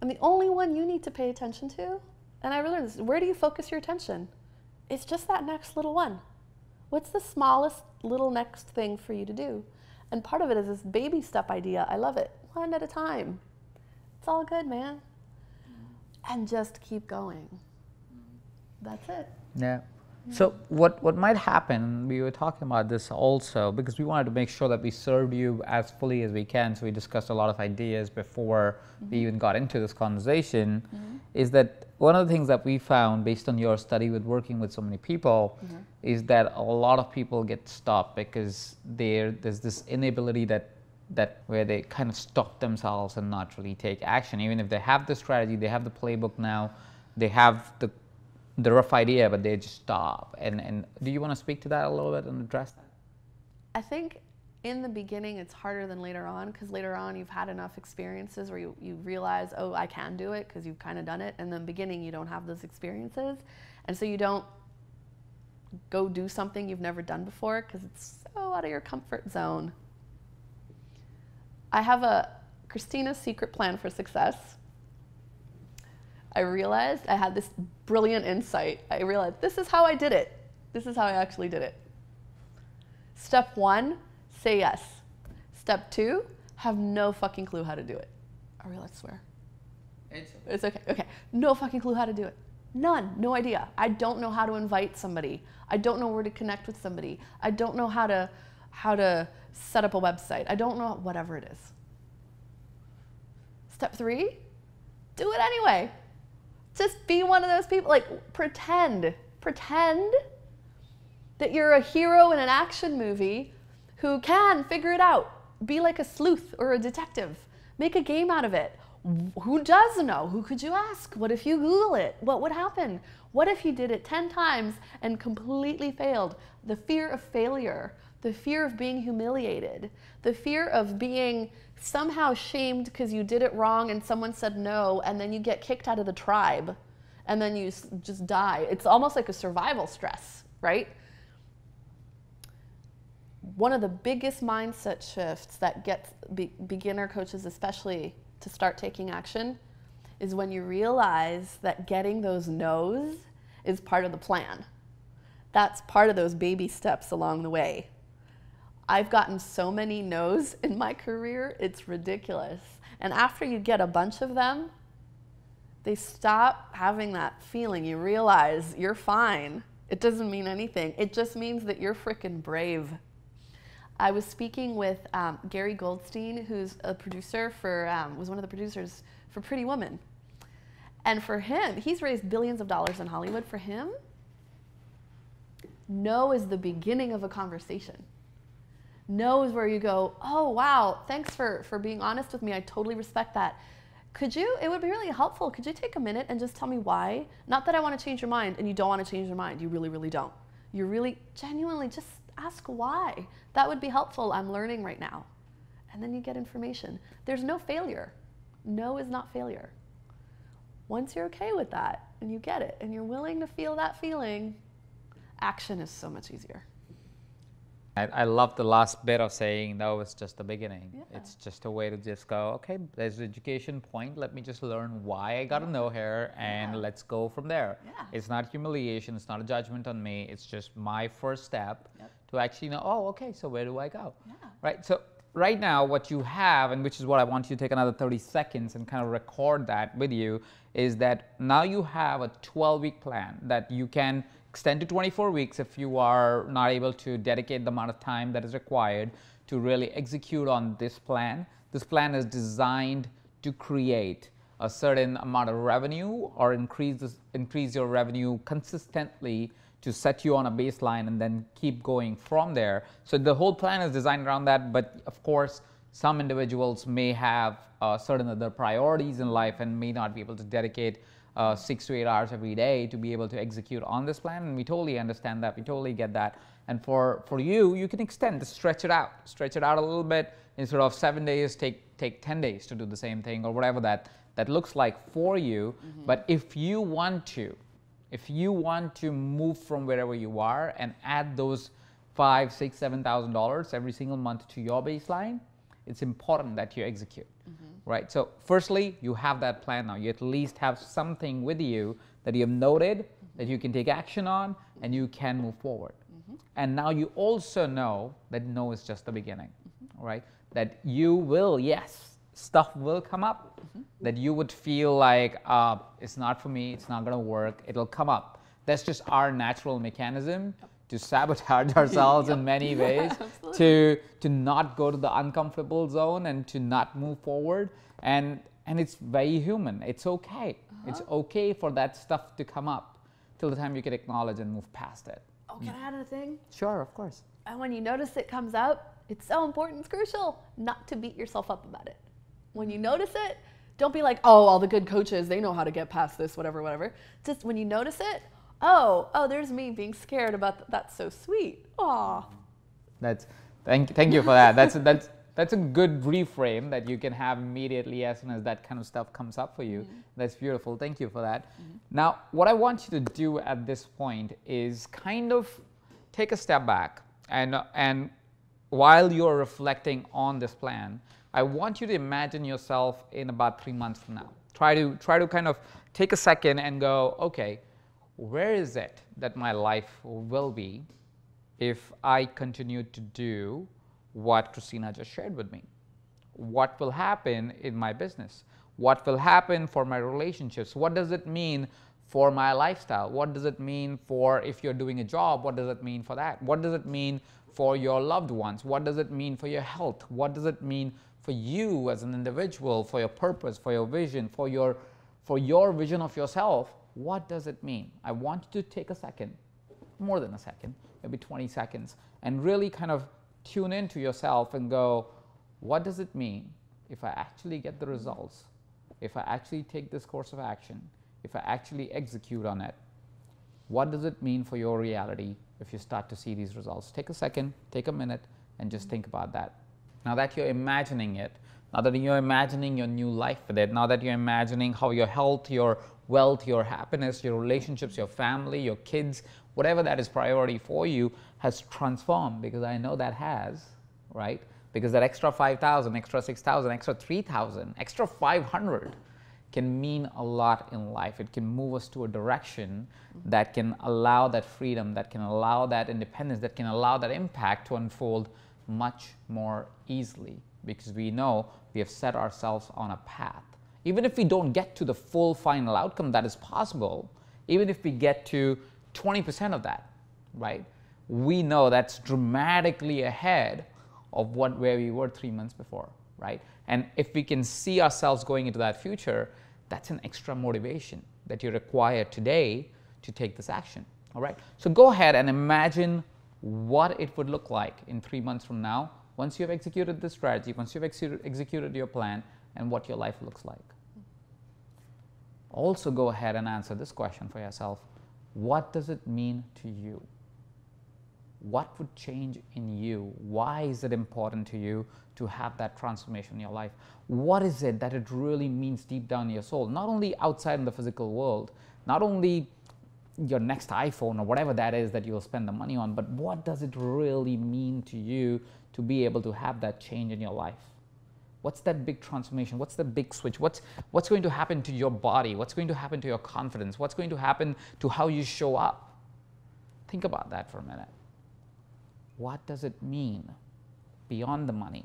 And the only one you need to pay attention to, and I really learned this, where do you focus your attention? It's just that next little one. What's the smallest little next thing for you to do? And part of it is this baby step idea. I love it. One at a time. It's all good, man. And just keep going. That's it. Yeah. So what might happen, we were talking about this also, because we wanted to make sure that we served you as fully as we can, so we discussed a lot of ideas before we even got into this conversation, is that one of the things that we found based on your study with working with so many people is that a lot of people get stopped because there's this inability that where they kind of stop themselves and not really take action. Even if they have the strategy, they have the playbook now, they have the rough idea, but they just stop. And do you want to speak to that a little bit and address that? I think in the beginning it's harder than later on, because later on you've had enough experiences where you realize, oh, I can do it, because you've kind of done it. And in the beginning you don't have those experiences, and so you don't go do something you've never done before because it's so out of your comfort zone. I have a Christina's secret plan for success. I realized I had this brilliant insight. I realized this is how I did it. This is how I actually did it. Step 1, say yes. Step 2, have no fucking clue how to do it. I realized, swear. It's okay. Okay. No fucking clue how to do it. None. No idea. I don't know how to invite somebody. I don't know where to connect with somebody. I don't know how to set up a website. I don't know, whatever it is. Step 3, do it anyway. Just be one of those people, like pretend that you're a hero in an action movie who can figure it out. Be like a sleuth or a detective. Make a game out of it. Who does know? Who could you ask? What if you Google it? What would happen? What if you did it 10 times and completely failed? The fear of failure, the fear of being humiliated, the fear of being somehow shamed because you did it wrong and someone said no, and then you get kicked out of the tribe and then you just die. It's almost like a survival stress, right? One of the biggest mindset shifts that gets beginner coaches especially to start taking action is when you realize that getting those no's is part of the plan. That's part of those baby steps along the way. I've gotten so many no's in my career, it's ridiculous. And after you get a bunch of them, they stop having that feeling. You realize you're fine. It doesn't mean anything. It just means that you're freaking brave. I was speaking with Gary Goldstein, who's a producer for, was one of the producers for Pretty Woman. And for him, he's raised billions of dollars in Hollywood. For him, no is the beginning of a conversation. No is where you go, oh, wow, thanks for being honest with me. I totally respect that. it would be really helpful. Could you take a minute and just tell me why? Not that I want to change your mind and you don't want to change your mind. You really, really don't. You really genuinely just ask why. That would be helpful. I'm learning right now. And then you get information. There's no failure. No is not failure. Once you're okay with that and you get it and you're willing to feel that feeling, action is so much easier. I love the last bit of saying that was just the beginning. Yeah. It's just a way to just go, okay, there's the education point. Let me just learn why I got to know here, and let's go from there. Yeah. It's not humiliation. It's not a judgment on me. It's just my first step to actually know, oh, okay, so where do I go? Yeah. Right? So right now what you have, and which is what I want you to take another 30 seconds and kind of record that with you, is that now you have a 12-week plan that you can extend to 24 weeks if you are not able to dedicate the amount of time that is required to really execute on this plan. This plan is designed to create a certain amount of revenue or increase your revenue consistently to set you on a baseline and then keep going from there. So the whole plan is designed around that, but of course some individuals may have certain other priorities in life and may not be able to dedicate 6 to 8 hours every day to be able to execute on this plan, and we totally understand that, we totally get that. And for you, you can extend, stretch it out a little bit. Instead of 7 days, take 10 days to do the same thing, or whatever that looks like for you. But if you want to move from wherever you are and add those $5,000, $6,000, $7,000 every single month to your baseline, it's important that you execute. Right? So firstly, you have that plan now. You at least have something with you that you have noted that you can take action on and you can move forward. And now you also know that no is just the beginning, right? That you will, yes, stuff will come up that you would feel like it's not for me, it's not going to work, it'll come up. That's just our natural mechanism to sabotage ourselves in many ways, to not go to the uncomfortable zone and to not move forward. And it's very human. It's okay. It's okay for that stuff to come up till the time you can acknowledge and move past it. Oh, can I add a thing? Sure, of course. And when you notice it comes up, it's so important, it's crucial not to beat yourself up about it. When you notice it, don't be like, oh, all the good coaches, they know how to get past this, whatever. Just when you notice it, oh, there's me being scared about that's so sweet. Aw. Thank you for that. That's a good reframe that you can have immediately as soon as that kind of stuff comes up for you. That's beautiful. Thank you for that. Now, what I want you to do at this point is kind of take a step back, and while you're reflecting on this plan, I want you to imagine yourself in about 3 months from now. Try to kind of take a second and go, okay, where is it that my life will be if I continue to do what Christina just shared with me? What will happen in my business? What will happen for my relationships? What does it mean for my lifestyle? What does it mean for if you're doing a job? What does it mean for that? What does it mean for your loved ones? What does it mean for your health? What does it mean for you as an individual, for your purpose, for your vision, for your vision of yourself? What does it mean? I want you to take a second, more than a second, maybe 20 seconds, and really kind of tune into yourself and go, what does it mean if I actually get the results, if I actually take this course of action, if I actually execute on it? What does it mean for your reality if you start to see these results? Take a second, take a minute, and just think about that. Now that you're imagining it, now that you're imagining your new life with it, now that you're imagining how your health, your wealth, your happiness, your relationships, your family, your kids, whatever that is priority for you has transformed, because I know that has, right? Because that extra 5,000, extra 6,000, extra 3,000, extra 500 can mean a lot in life. It can move us to a direction that can allow that freedom, that can allow that independence, that can allow that impact to unfold much more easily, because we know we have set ourselves on a path. Even if we don't get to the full final outcome that is possible, even if we get to 20% of that, right? We know that's dramatically ahead of where we were 3 months before, right? And if we can see ourselves going into that future, that's an extra motivation that you require today to take this action, all right? So go ahead and imagine what it would look like in 3 months from now, once you've executed this strategy, once you've executed your plan, and what your life looks like. also go ahead and answer this question for yourself. What does it mean to you? What would change in you? Why is it important to you to have that transformation in your life? What is it that it really means deep down in your soul? Not only outside in the physical world, not only your next iPhone or whatever that is that you'll spend the money on, but what does it really mean to you to be able to have that change in your life? What's that big transformation? What's the big switch? What's going to happen to your body? What's going to happen to your confidence? What's going to happen to how you show up? Think about that for a minute. What does it mean beyond the money?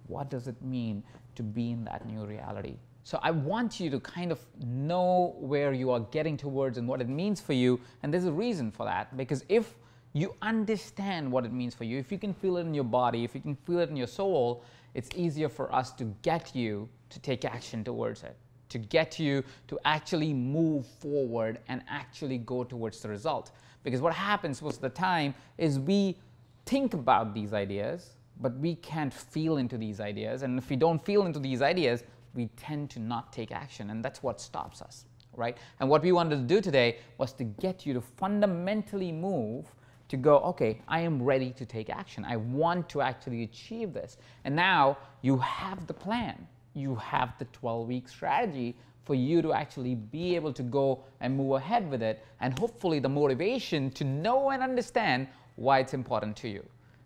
What does it mean to be in that new reality? So I want you to kind of know where you are getting towards and what it means for you. And there's a reason for that, because if you understand what it means for you, if you can feel it in your body, if you can feel it in your soul, it's easier for us to get you to take action towards it, to get you to actually move forward and actually go towards the result. Because what happens most of the time is we think about these ideas, but we can't feel into these ideas. And if we don't feel into these ideas, we tend to not take action, and that's what stops us, right? And what we wanted to do today was to get you to fundamentally move to go, okay, I am ready to take action. I want to actually achieve this. And now you have the plan. You have the 12-week strategy for you to actually be able to go and move ahead with it, and hopefully the motivation to know and understand why it's important to you.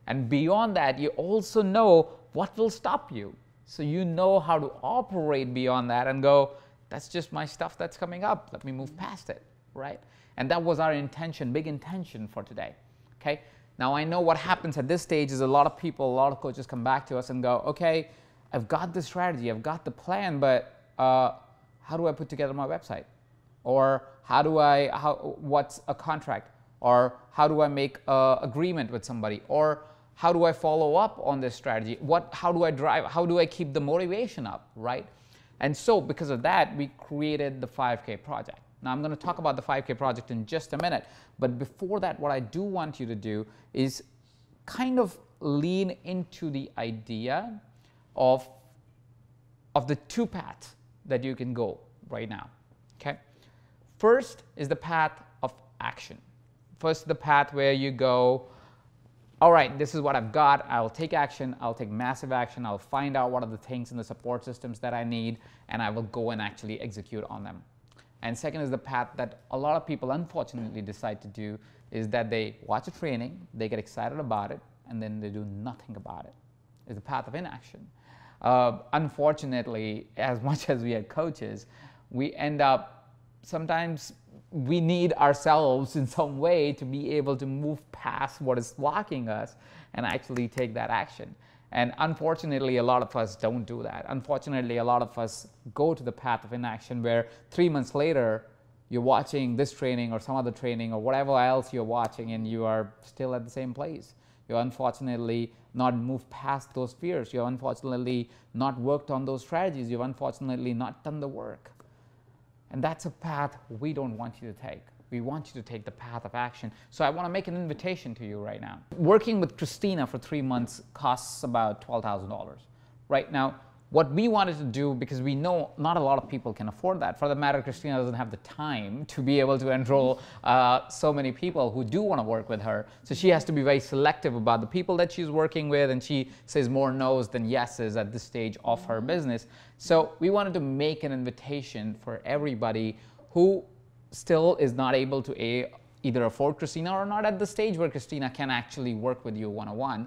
And beyond that, you also know what will stop you. So you know how to operate beyond that and go, that's just my stuff that's coming up. Let me move past it, right? And that was our intention, big intention for today, okay? Now I know what happens at this stage is a lot of people, a lot of coaches come back to us and go, okay, I've got the strategy, I've got the plan, but how do I put together my website? Or what's a contract? Or how do I make an agreement with somebody? Or how do I follow up on this strategy? How do I drive? How do I keep the motivation up, right? And so because of that, we created the 5K project. Now I'm going to talk about the 5K project in just a minute. But before that, what I do want you to do is kind of lean into the idea of the two paths that you can go right now, okay? First is the path of action. First, the path where you go, all right, this is what I've got. I'll take action. I'll take massive action. I'll find out what are the things in the support systems that I need, and I will go and actually execute on them. And second is the path that a lot of people unfortunately decide to do, is that they watch a training, they get excited about it, and then they do nothing about it. It's the path of inaction. Unfortunately, as much as we are coaches, we end up sometimes we need ourselves in some way to be able to move past what is blocking us and actually take that action. And unfortunately, a lot of us don't do that. Unfortunately, a lot of us go to the path of inaction where 3 months later, you're watching this training or some other training or whatever else you're watching, and you are still at the same place. You're unfortunately not moved past those fears. You're unfortunately not worked on those strategies. You've unfortunately not done the work. And that's a path we don't want you to take. We want you to take the path of action. So I want to make an invitation to you right now. Working with Christina for 3 months costs about $12,000. Right now, what we wanted to do, because we know not a lot of people can afford that. For the matter, Christina doesn't have the time to be able to enroll so many people who do want to work with her. So she has to be very selective about the people that she's working with, and she says more no's than yeses at this stage of her business. So we wanted to make an invitation for everybody who still is not able to either afford Christina or not at the stage where Christina can actually work with you one-on-one.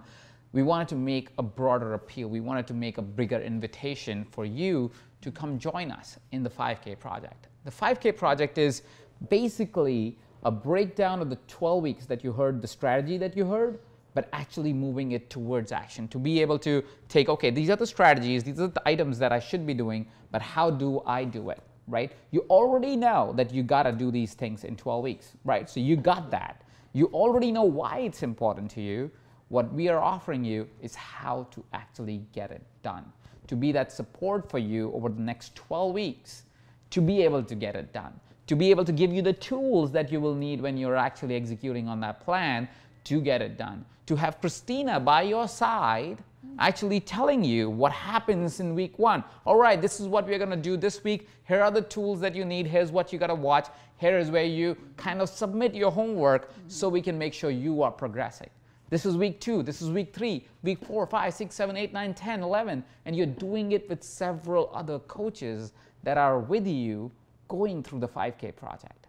We wanted to make a broader appeal. We wanted to make a bigger invitation for you to come join us in the 5K project. The 5K project is basically a breakdown of the 12 weeks that you heard, the strategy that you heard, but actually moving it towards action, to be able to take, okay, these are the strategies, these are the items that I should be doing, but how do I do it, right? You already know that you gotta do these things in 12 weeks, right? So you got that. You already know why it's important to you. What we are offering you is how to actually get it done, to be that support for you over the next 12 weeks, to be able to get it done, to be able to give you the tools that you will need when you're actually executing on that plan to get it done, to have Christina by your side actually telling you what happens in week 1. All right, this is what we're going to do this week. Here are the tools that you need. Here's what you got to watch. Here is where you kind of submit your homework so we can make sure you are progressing. This is week 2. This is week 3, week 4, 5, 6, 7, 8, 9, 10, 11. And you're doing it with several other coaches that are with you going through the 5K project,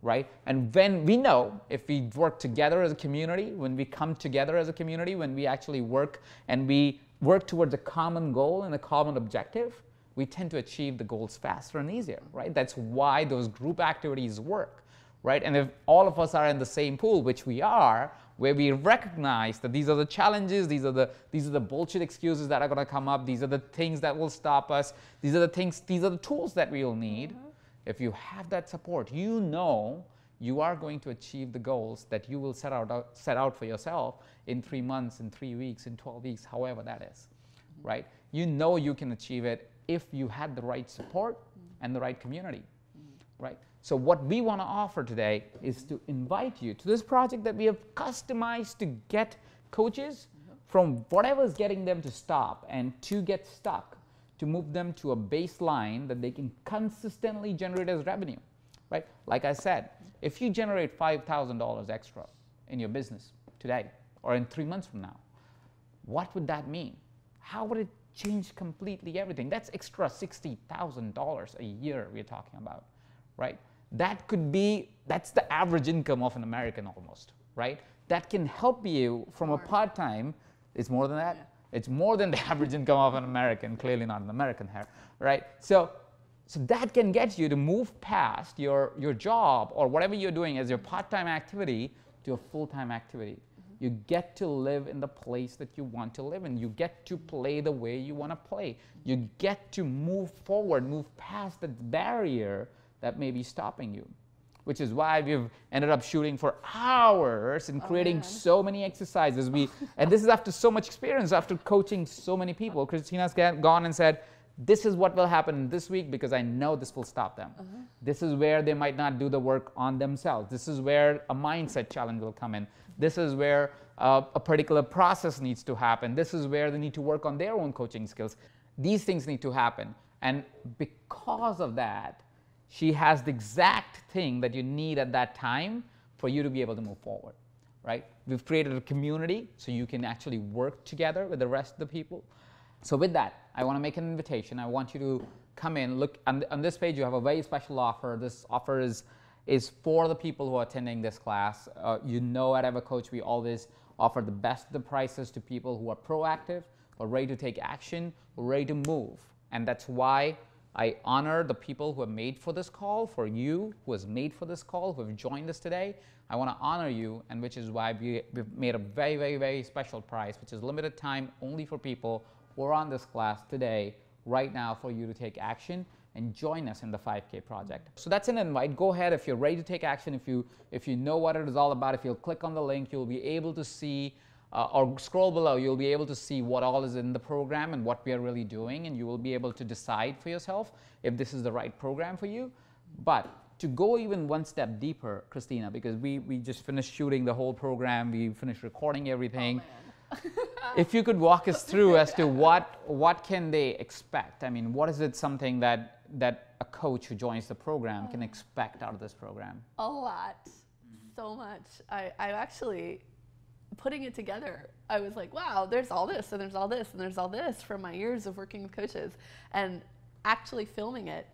right? And when we know if we work together as a community, when we come together as a community, when we actually work and we work towards a common goal and a common objective, we tend to achieve the goals faster and easier, right? That's why those group activities work, right? And if all of us are in the same pool, which we are, where we recognize that these are the challenges, these are the bullshit excuses that are going to come up, these are the things that will stop us, these are the tools that we will need. If you have that support, you know you are going to achieve the goals that you will set out for yourself in 3 months, in 3 weeks, in 12 weeks, however that is, right? You know you can achieve it if you had the right support and the right community, right? So what we want to offer today is to invite you to this project that we have customized to get coaches from whatever's getting them to stop and to get stuck, to move them to a baseline that they can consistently generate as revenue, right? Like I said, if you generate $5,000 extra in your business today or in 3 months from now, what would that mean? How would it change completely everything? That's extra $60,000 a year we're talking about, right? That could be, that's the average income of an American almost, right? That can help you from a part-time, it's more than that? Yeah. It's more than the average income of an American, clearly not an American here, right? So that can get you to move past your job or whatever you're doing as your part-time activity to a full-time activity. You get to live in the place that you want to live in. You get to play the way you want to play. You get to move forward, move past the barrier that may be stopping you, which is why we've ended up shooting for hours and creating so many exercises. And this is after so much experience, after coaching so many people. Christina's gone and said, this is what will happen this week because I know this will stop them. This is where they might not do the work on themselves. This is where a mindset challenge will come in. This is where a particular process needs to happen. This is where they need to work on their own coaching skills. These things need to happen. And because of that, she has the exact thing that you need at that time for you to be able to move forward, right? We've created a community so you can actually work together with the rest of the people. So with that, I want to make an invitation. I want you to come in. Look, on this page, you have a very special offer. This offer is for the people who are attending this class. You know at Evercoach, we always offer the best of the prices to people who are proactive, who are ready to take action, who are ready to move. And that's why I honor the people who have made for this call, for you who has made for this call, who have joined us today. I want to honor you, and which is why we've made a very, very, very special price, which is limited time only for people who are on this class today, right now, for you to take action and join us in the 5K project. So that's an invite. Go ahead if you're ready to take action, if you know what it is all about, if you'll click on the link, you'll be able to see or scroll below, you'll be able to see what all is in the program and what we are really doing, and you will be able to decide for yourself if this is the right program for you. But to go even one step deeper, Christina, because we just finished shooting the whole program, we finished recording everything. If you could walk us through as to what can they expect? I mean, what is it something that a coach who joins the program can expect out of this program? A lot, so much. I actually, putting it together, I was like, wow, there's all this, and there's all this, and there's all this from my years of working with coaches. And actually filming it,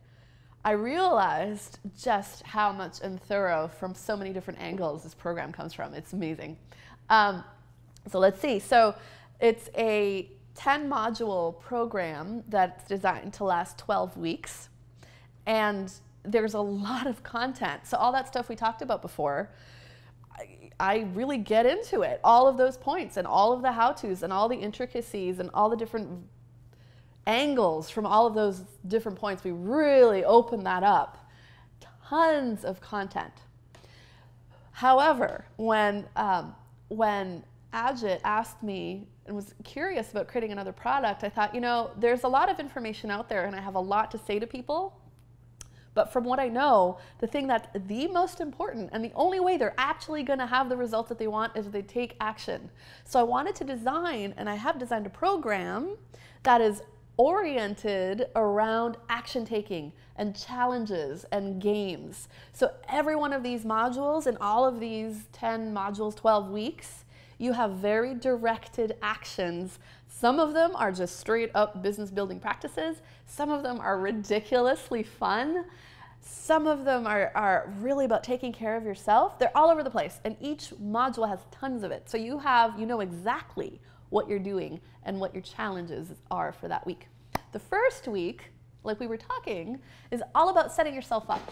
I realized just how much and thorough from so many different angles this program comes from. It's amazing. So let's see. So it's a 10-module program that's designed to last 12 weeks. And there's a lot of content. So all that stuff we talked about before, I really get into it. All of those points and all of the how-tos and all the intricacies and all the different angles from all of those different points. We really open that up. Tons of content. However, when Ajit asked me and was curious about creating another product, I thought, you know, there's a lot of information out there and I have a lot to say to people, But from what I know, the thing that's the most important and the only way they're actually going to have the results that they want is if they take action. So I wanted to design, and I have designed a program that is oriented around action taking and challenges and games. So every one of these modules in all of these 10 modules, 12 weeks, you have very directed actions. Some of them are just straight up business building practices. Some of them are ridiculously fun. Some of them are really about taking care of yourself. They're all over the place, and each module has tons of it. So you know exactly what you're doing and what your challenges are for that week. The first week, like we were talking, is all about setting yourself up.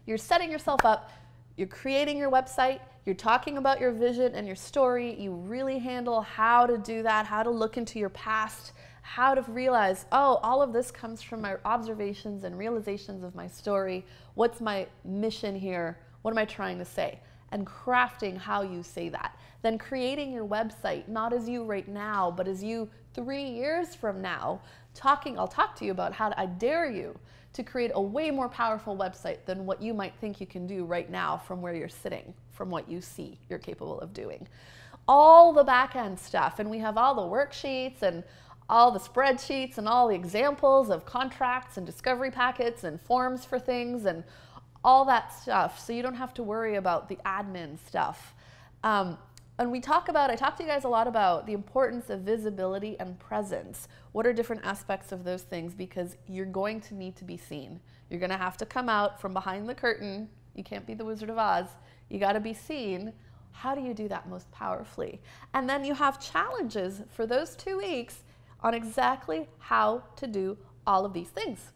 You're setting yourself up, you're creating your website, you're talking about your vision and your story, you really handle how to do that, how to look into your past, how to realize, oh, all of this comes from my observations and realizations of my story. What's my mission here? What am I trying to say? And crafting how you say that. Then creating your website, not as you right now, but as you 3 years from now. I'll talk to you about how I dare you to create a way more powerful website than what you might think you can do right now from where you're sitting, from what you see you're capable of doing. All the back end stuff, and we have all the worksheets and all the spreadsheets and all the examples of contracts and discovery packets and forms for things and all that stuff, so you don't have to worry about the admin stuff. And I talk to you guys a lot about the importance of visibility and presence. What are different aspects of those things? Because you're going to need to be seen. You're going to have to come out from behind the curtain. You can't be the Wizard of Oz. You got to be seen. How do you do that most powerfully? And then you have challenges for those 2 weeks on exactly how to do all of these things.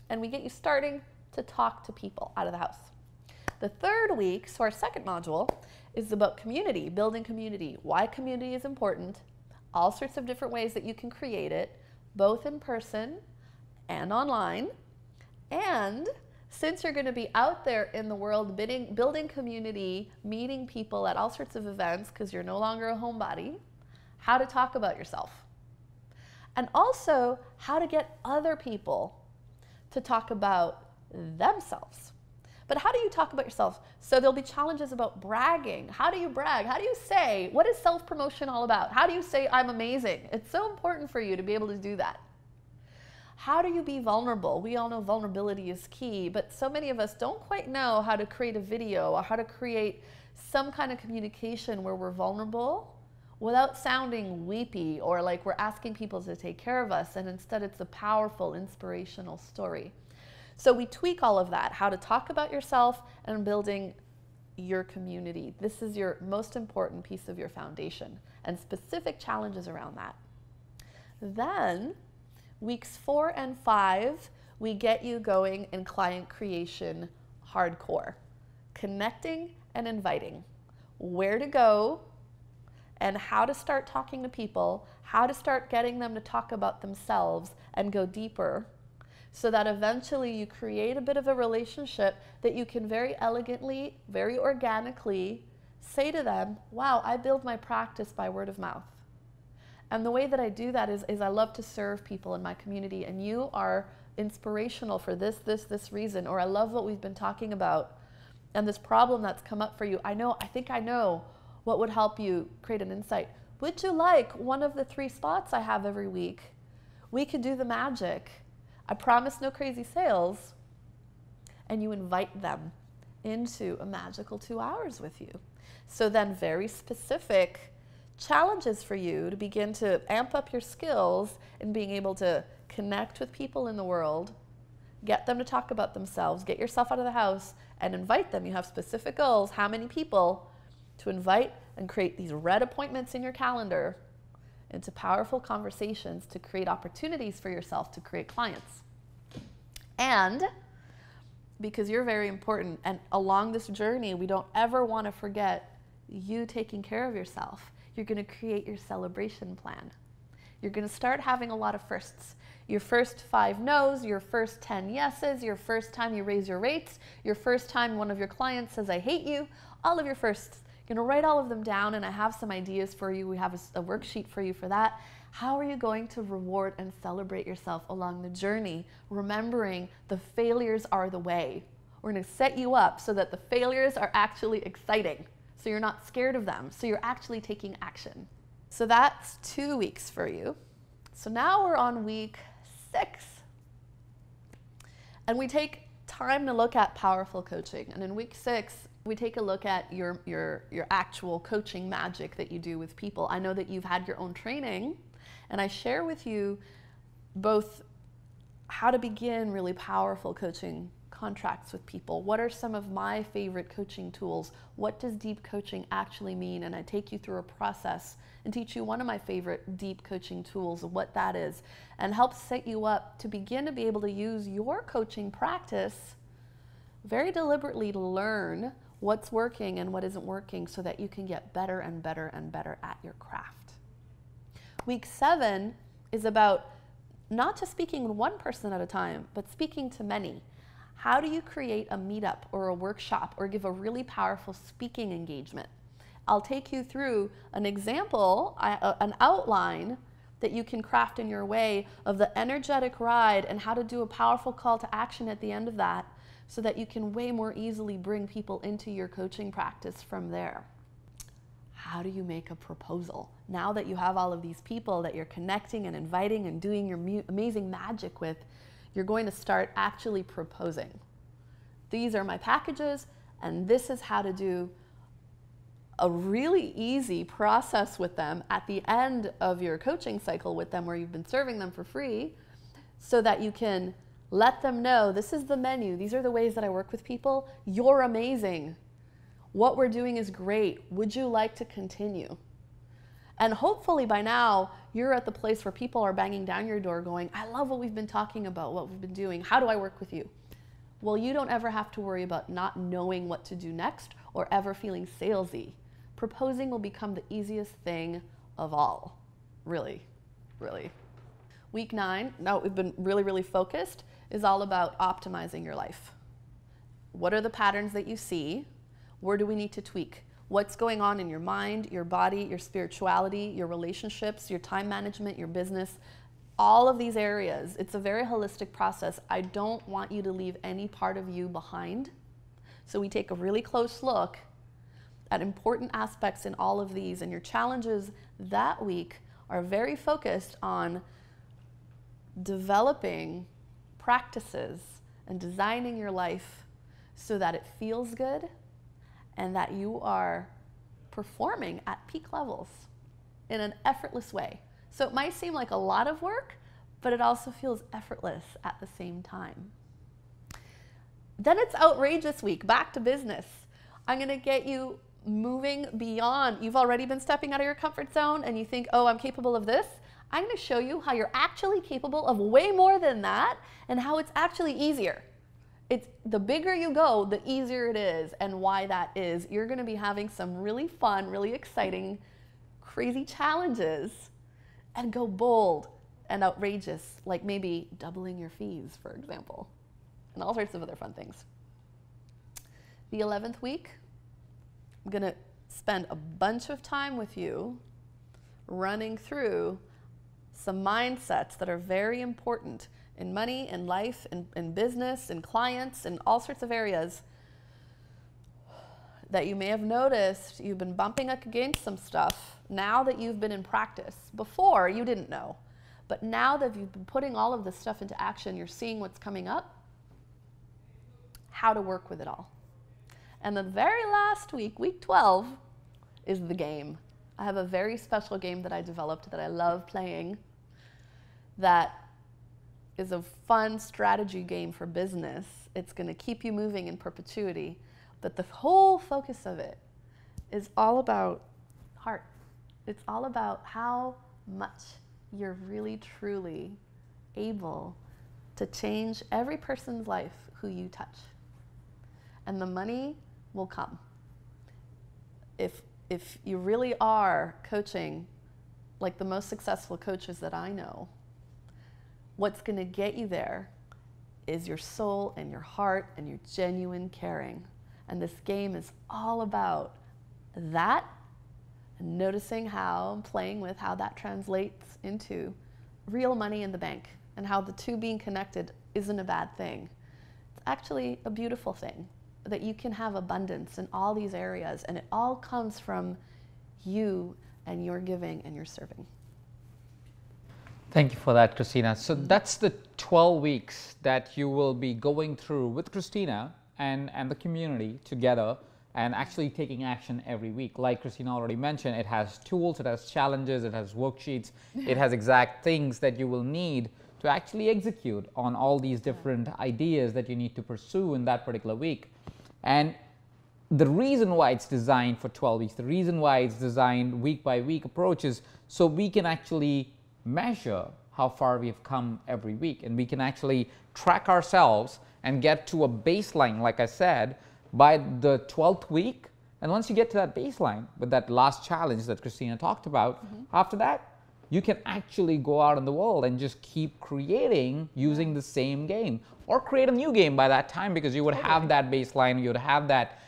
And we get you starting to talk to people out of the house. The third week, so our second module, is about community, building community, why community is important, all sorts of different ways that you can create it, both in person and online. And since you're going to be out there in the world building community, meeting people at all sorts of events because you're no longer a homebody, how to talk about yourself. And also how to get other people to talk about themselves. But how do you talk about yourself? So there'll be challenges about bragging. How do you brag? How do you say, what is self-promotion all about? How do you say I'm amazing? It's so important for you to be able to do that. How do you be vulnerable? We all know vulnerability is key, but so many of us don't quite know how to create a video or how to create some kind of communication where we're vulnerable without sounding weepy or like we're asking people to take care of us, and instead it's a powerful, inspirational story. So we tweak all of that, how to talk about yourself and building your community. This is your most important piece of your foundation and specific challenges around that. Then weeks 4 and 5, we get you going in client creation hardcore, connecting and inviting, where to go and how to start talking to people, how to start getting them to talk about themselves and go deeper, so that eventually you create a bit of a relationship that you can very elegantly, very organically say to them, wow, I build my practice by word of mouth. And the way that I do that is I love to serve people in my community, and you are inspirational for this reason, or I love what we've been talking about and this problem that's come up for you. I think I know what would help you create an insight. Would you like one of the 3 spots I have every week? We could do the magic. I promise no crazy sales, and you invite them into a magical 2 hours with you. So then very specific challenges for you to begin to amp up your skills in being able to connect with people in the world, get them to talk about themselves, get yourself out of the house, and invite them. You have specific goals, how many people to invite, and create these red appointments in your calendar into powerful conversations to create opportunities for yourself to create clients. And because you're very important, and along this journey, we don't ever want to forget you taking care of yourself. You're going to create your celebration plan. You're going to start having a lot of firsts. Your first 5 no's, your first 10 yeses, your first time you raise your rates, your first time one of your clients says, I hate you, all of your firsts. You're going to write all of them down, and I have some ideas for you. We have a worksheet for you for that. How are you going to reward and celebrate yourself along the journey, remembering the failures are the way? We're going to set you up so that the failures are actually exciting, so you're not scared of them, so you're actually taking action. So that's 2 weeks for you. So now we're on week 6. And we take time to look at powerful coaching. And in week 6, we take a look at your actual coaching magic that you do with people. I know that you've had your own training, and I share with you both how to begin really powerful coaching contracts with people. What are some of my favorite coaching tools? What does deep coaching actually mean? And I take you through a process and teach you one of my favorite deep coaching tools, what that is, and help set you up to begin to be able to use your coaching practice very deliberately to learn what's working and what isn't working so that you can get better and better and better at your craft. Week 7 is about not just speaking with one person at a time, but speaking to many. How do you create a meetup or a workshop or give a really powerful speaking engagement? I'll take you through an example, an outline that you can craft in your way of the energetic ride and how to do a powerful call to action at the end of that so that you can way more easily bring people into your coaching practice from there. How do you make a proposal? Now that you have all of these people that you're connecting and inviting and doing your amazing magic with, you're going to start actually proposing. These are my packages, and this is how to do a really easy process with them at the end of your coaching cycle with them where you've been serving them for free so that you can let them know this is the menu. These are the ways that I work with people. You're amazing. What we're doing is great. Would you like to continue? And hopefully by now, you're at the place where people are banging down your door going, I love what we've been talking about, what we've been doing. How do I work with you? Well, you don't ever have to worry about not knowing what to do next or ever feeling salesy. Proposing will become the easiest thing of all. Really, really. Week 9, now we've been really focused, is all about optimizing your life. What are the patterns that you see? Where do we need to tweak? What's going on in your mind, your body, your spirituality, your relationships, your time management, your business, all of these areas. It's a very holistic process. I don't want you to leave any part of you behind. So we take a really close look at important aspects in all of these, and your challenges that week are very focused on developing practices and designing your life so that it feels good and that you are performing at peak levels in an effortless way. So it might seem like a lot of work, but it also feels effortless at the same time. Then it's outrageous week, back to business. I'm gonna get you moving beyond. You've already been stepping out of your comfort zone and you think, oh, I'm capable of this. I'm gonna show you how you're actually capable of way more than that and how it's actually easier. It's the bigger you go, the easier it is, and why that is. You're gonna be having some really fun, really exciting, crazy challenges and go bold and outrageous, like maybe doubling your fees, for example, and all sorts of other fun things. The 11th week, I'm gonna spend a bunch of time with you running through some mindsets that are very important in money, in life, in business, in clients, in all sorts of areas that you may have noticed you've been bumping up against some stuff now that you've been in practice. Before, you didn't know. But now that you've been putting all of this stuff into action, you're seeing what's coming up, how to work with it all. And the very last week, week 12, is the game. I have a very special game that I developed that I love playing that is a fun strategy game for business. It's going to keep you moving in perpetuity. But the whole focus of it is all about heart. It's all about how much you're really, truly able to change every person's life who you touch. And the money will come. If you really are coaching like the most successful coaches that I know, what's going to get you there is your soul and your heart and your genuine caring. And this game is all about that and noticing how, playing with how that translates into real money in the bank, and how the two being connected isn't a bad thing. It's actually a beautiful thing, that you can have abundance in all these areas, and it all comes from you and your giving and your serving. Thank you for that, Christina. So that's the 12 weeks that you will be going through with Christina and the community together, and actually taking action every week. Like Christina already mentioned, it has tools, it has challenges, it has worksheets, it has exact things that you will need to actually execute on all these different ideas that you need to pursue in that particular week. And the reason why it's designed for 12 weeks, the reason why it's designed week by week approach is so we can actually measure how far we've come every week, and we can actually track ourselves and get to a baseline, like I said, by the 12th week. And once you get to that baseline with that last challenge that Christina talked about, after that, you can actually go out in the world and just keep creating using the same game, or create a new game by that time, because you would have that baseline, you would have that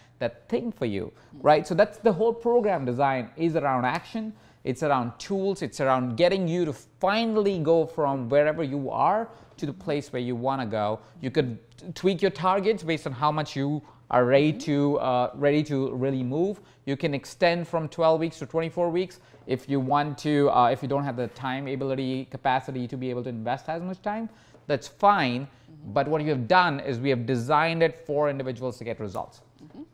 thing for you, right? So that's the whole program design is around action. It's around tools. It's around getting you to finally go from wherever you are to the place where you want to go. You could tweak your targets based on how much you are ready to really move. You can extend from 12 weeks to 24 weeks if you want to, if you don't have the time, ability, capacity to be able to invest as much time. That's fine. But what we have done is we have designed it for individuals to get results,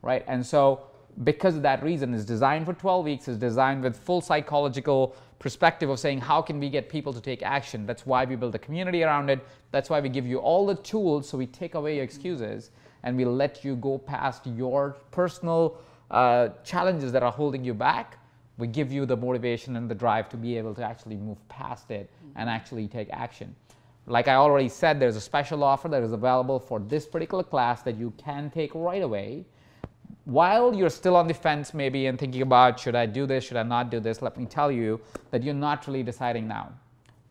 right? And so because of that reason, it's designed for 12 weeks, it's designed with full psychological perspective of saying how can we get people to take action. That's why we build a community around it. That's why we give you all the tools, so we take away your excuses and we let you go past your personal challenges that are holding you back. We give you the motivation and the drive to be able to actually move past it and actually take action. Like I already said, there's a special offer that is available for this particular class that you can take right away. While you're still on the fence maybe and thinking about, should I do this, should I not do this, let me tell you that you're not really deciding now.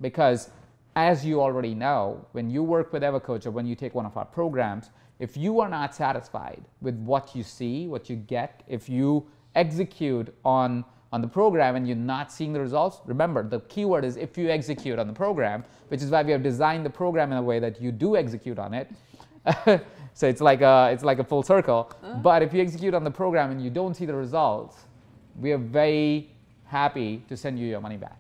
Because as you already know, when you work with Evercoach or when you take one of our programs, if you are not satisfied with what you see, what you get, if you execute on the program and you're not seeing the results, remember the keyword is if you execute on the program, which is why we have designed the program in a way that you do execute on it. So it's like a full circle. But if you execute on the program and you don't see the results, we are very happy to send you your money back.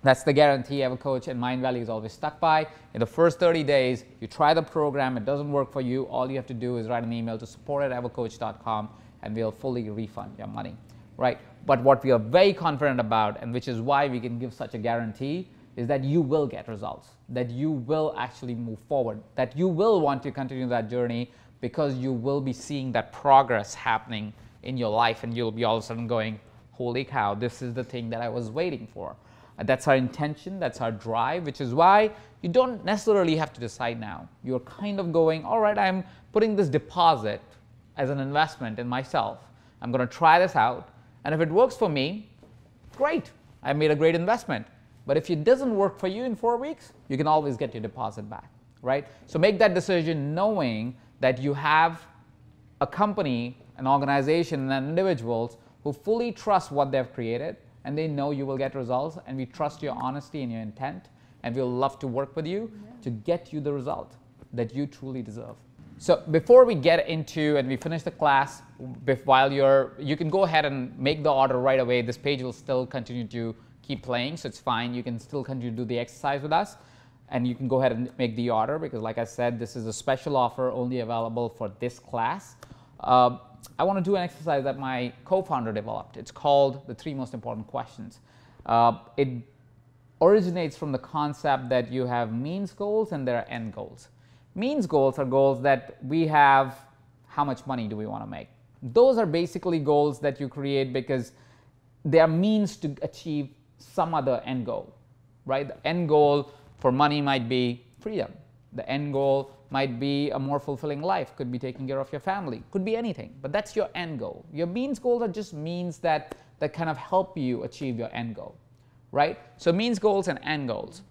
That's the guarantee Evercoach and Mindvalley is always stuck by. In the first 30 days, you try the program, it doesn't work for you, all you have to do is write an email to support@evercoach.com and we'll fully refund your money, right? But what we are very confident about, and which is why we can give such a guarantee, is that you will get results, that you will actually move forward, that you will want to continue that journey because you will be seeing that progress happening in your life, and you'll be all of a sudden going, holy cow, this is the thing that I was waiting for. And that's our intention, that's our drive, which is why you don't necessarily have to decide now. You're kind of going, all right, I'm putting this deposit as an investment in myself. I'm going to try this out, and if it works for me, great, I made a great investment. But if it doesn't work for you in 4 weeks, you can always get your deposit back, right? So make that decision knowing that you have a company, an organization, and individuals who fully trust what they've created, and they know you will get results, and we trust your honesty and your intent, and we'll love to work with you to get you the result that you truly deserve. So before we get into and we finish the class, while you can go ahead and make the order right away. This page will still continue to keep playing, so it's fine. You can still continue to do the exercise with us, and you can go ahead and make the order, because like I said, this is a special offer only available for this class. I want to do an exercise that my co-founder developed. It's called the 3 most important questions. It originates from the concept that you have means goals and there are end goals. Means goals are goals that we have, how much money do we want to make? Those are basically goals that you create because they are means to achieve some other end goal, right? The end goal for money might be freedom. The end goal might be a more fulfilling life, could be taking care of your family, could be anything, but that's your end goal. Your means goals are just means that kind of help you achieve your end goal, right? So means goals and end goals.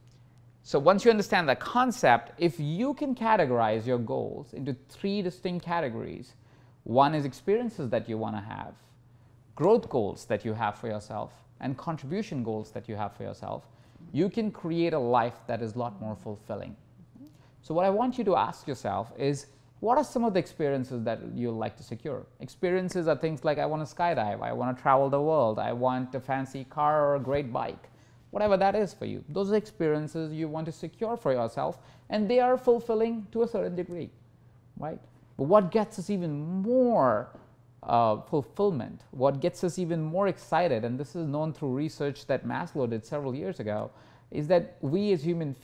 So once you understand that concept, if you can categorize your goals into 3 distinct categories, one is experiences that you want to have, growth goals that you have for yourself and contribution goals that you have for yourself, you can create a life that is a lot more fulfilling. So what I want you to ask yourself is, what are some of the experiences that you'd like to secure? Experiences are things like, I want to skydive, I want to travel the world, I want a fancy car or a great bike. Whatever that is for you, those are experiences you want to secure for yourself, and they are fulfilling to a certain degree, right? But what gets us even more fulfillment, what gets us even more excited, and this is known through research that Maslow did several years ago, is that we as human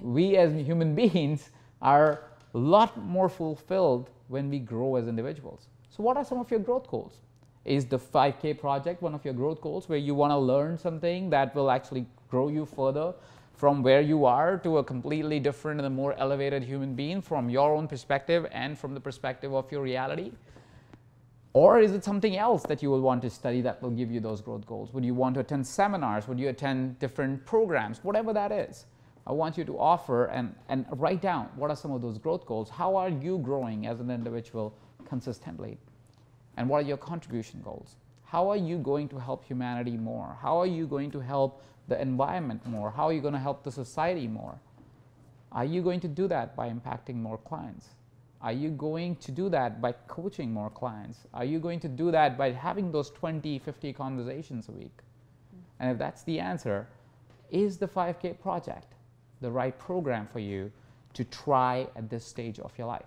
we as human beings are a lot more fulfilled when we grow as individuals. So what are some of your growth goals? Is the 5K project one of your growth goals, where you want to learn something that will actually grow you further from where you are to a completely different and a more elevated human being from your own perspective and from the perspective of your reality? Or is it something else that you will want to study that will give you those growth goals? Would you want to attend seminars? Would you attend different programs? Whatever that is, I want you to offer and write down what are some of those growth goals. How are you growing as an individual consistently? And what are your contribution goals? How are you going to help humanity more? How are you going to help the environment more? How are you going to help the society more? Are you going to do that by impacting more clients? Are you going to do that by coaching more clients? Are you going to do that by having those 20, 50 conversations a week? And if that's the answer, is the 5K project the right program for you to try at this stage of your life?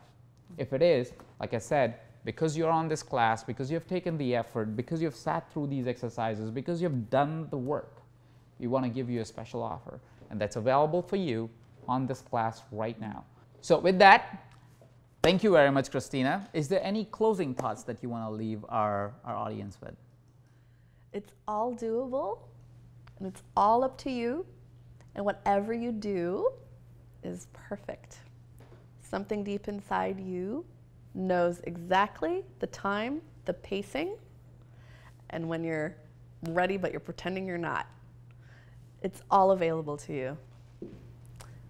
If it is, like I said, because you're on this class, because you've taken the effort, because you've sat through these exercises, because you've done the work, we want to give you a special offer, and that's available for you on this class right now. So with that, thank you very much, Christina. Is there any closing thoughts that you want to leave our audience with? It's all doable, and it's all up to you, and whatever you do is perfect. Something deep inside you knows exactly the time, the pacing, and when you're ready but you're pretending you're not. It's all available to you.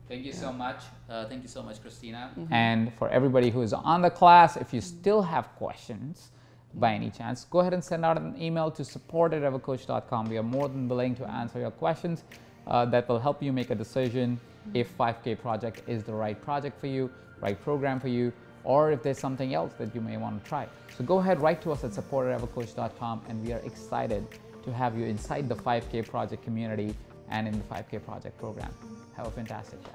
Thank you so much. Thank you so much, Christina. And for everybody who is on the class, if you still have questions by any chance, go ahead and send out an email to support@evercoach.com. We are more than willing to answer your questions that will help you make a decision if 5K project is the right project for you, right program for you, or if there's something else that you may want to try. So go ahead, write to us at support@evercoach.com, and we are excited to have you inside the 5K project community and in the 5K project program. Have a fantastic day.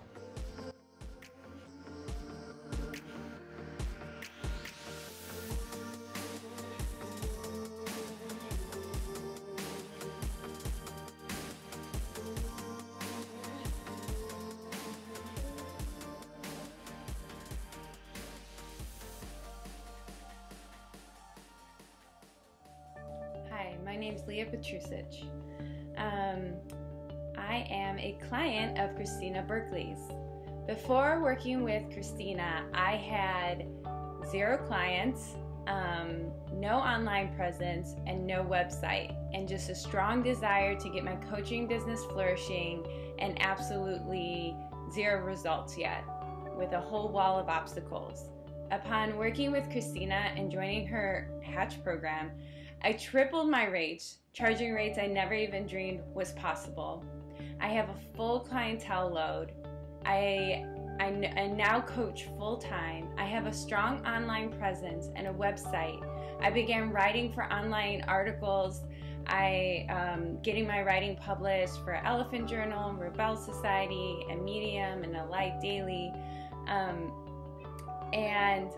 Hi, my name's Leah Petrusic. I am a client of Christina Berkley's. Before working with Christina, I had 0 clients, no online presence, and no website, and just a strong desire to get my coaching business flourishing, and absolutely 0 results yet, with a whole wall of obstacles. Upon working with Christina and joining her Hatch program, I tripled my rates, charging rates I never even dreamed was possible. I have a full clientele load. I now coach full-time. I have a strong online presence and a website. I began writing for online articles. Getting my writing published for Elephant Journal, Rebel Society, and Medium, and Alight Daily. And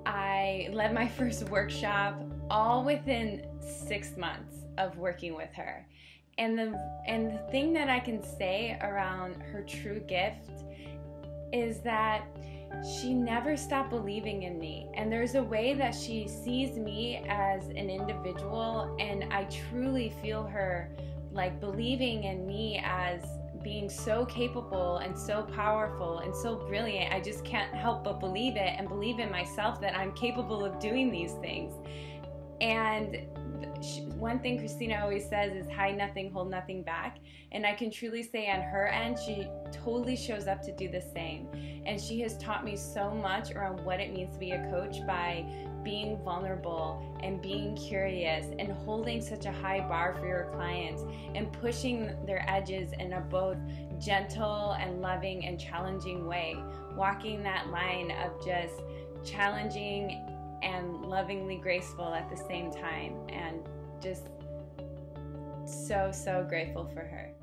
I led my first workshop all within 6 months of working with her. And the thing that I can say around her true gift is that she never stopped believing in me. And there's a way that she sees me as an individual, and I truly feel her like believing in me as being so capable and so powerful and so brilliant. I just can't help but believe it and believe in myself that I'm capable of doing these things. And one thing Christina always says is hide nothing, hold nothing back. And I can truly say on her end, she totally shows up to do the same. And she has taught me so much around what it means to be a coach by being vulnerable and being curious and holding such a high bar for your clients and pushing their edges in a both gentle and loving and challenging way, walking that line of just challenging and lovingly graceful at the same time, and just so grateful for her.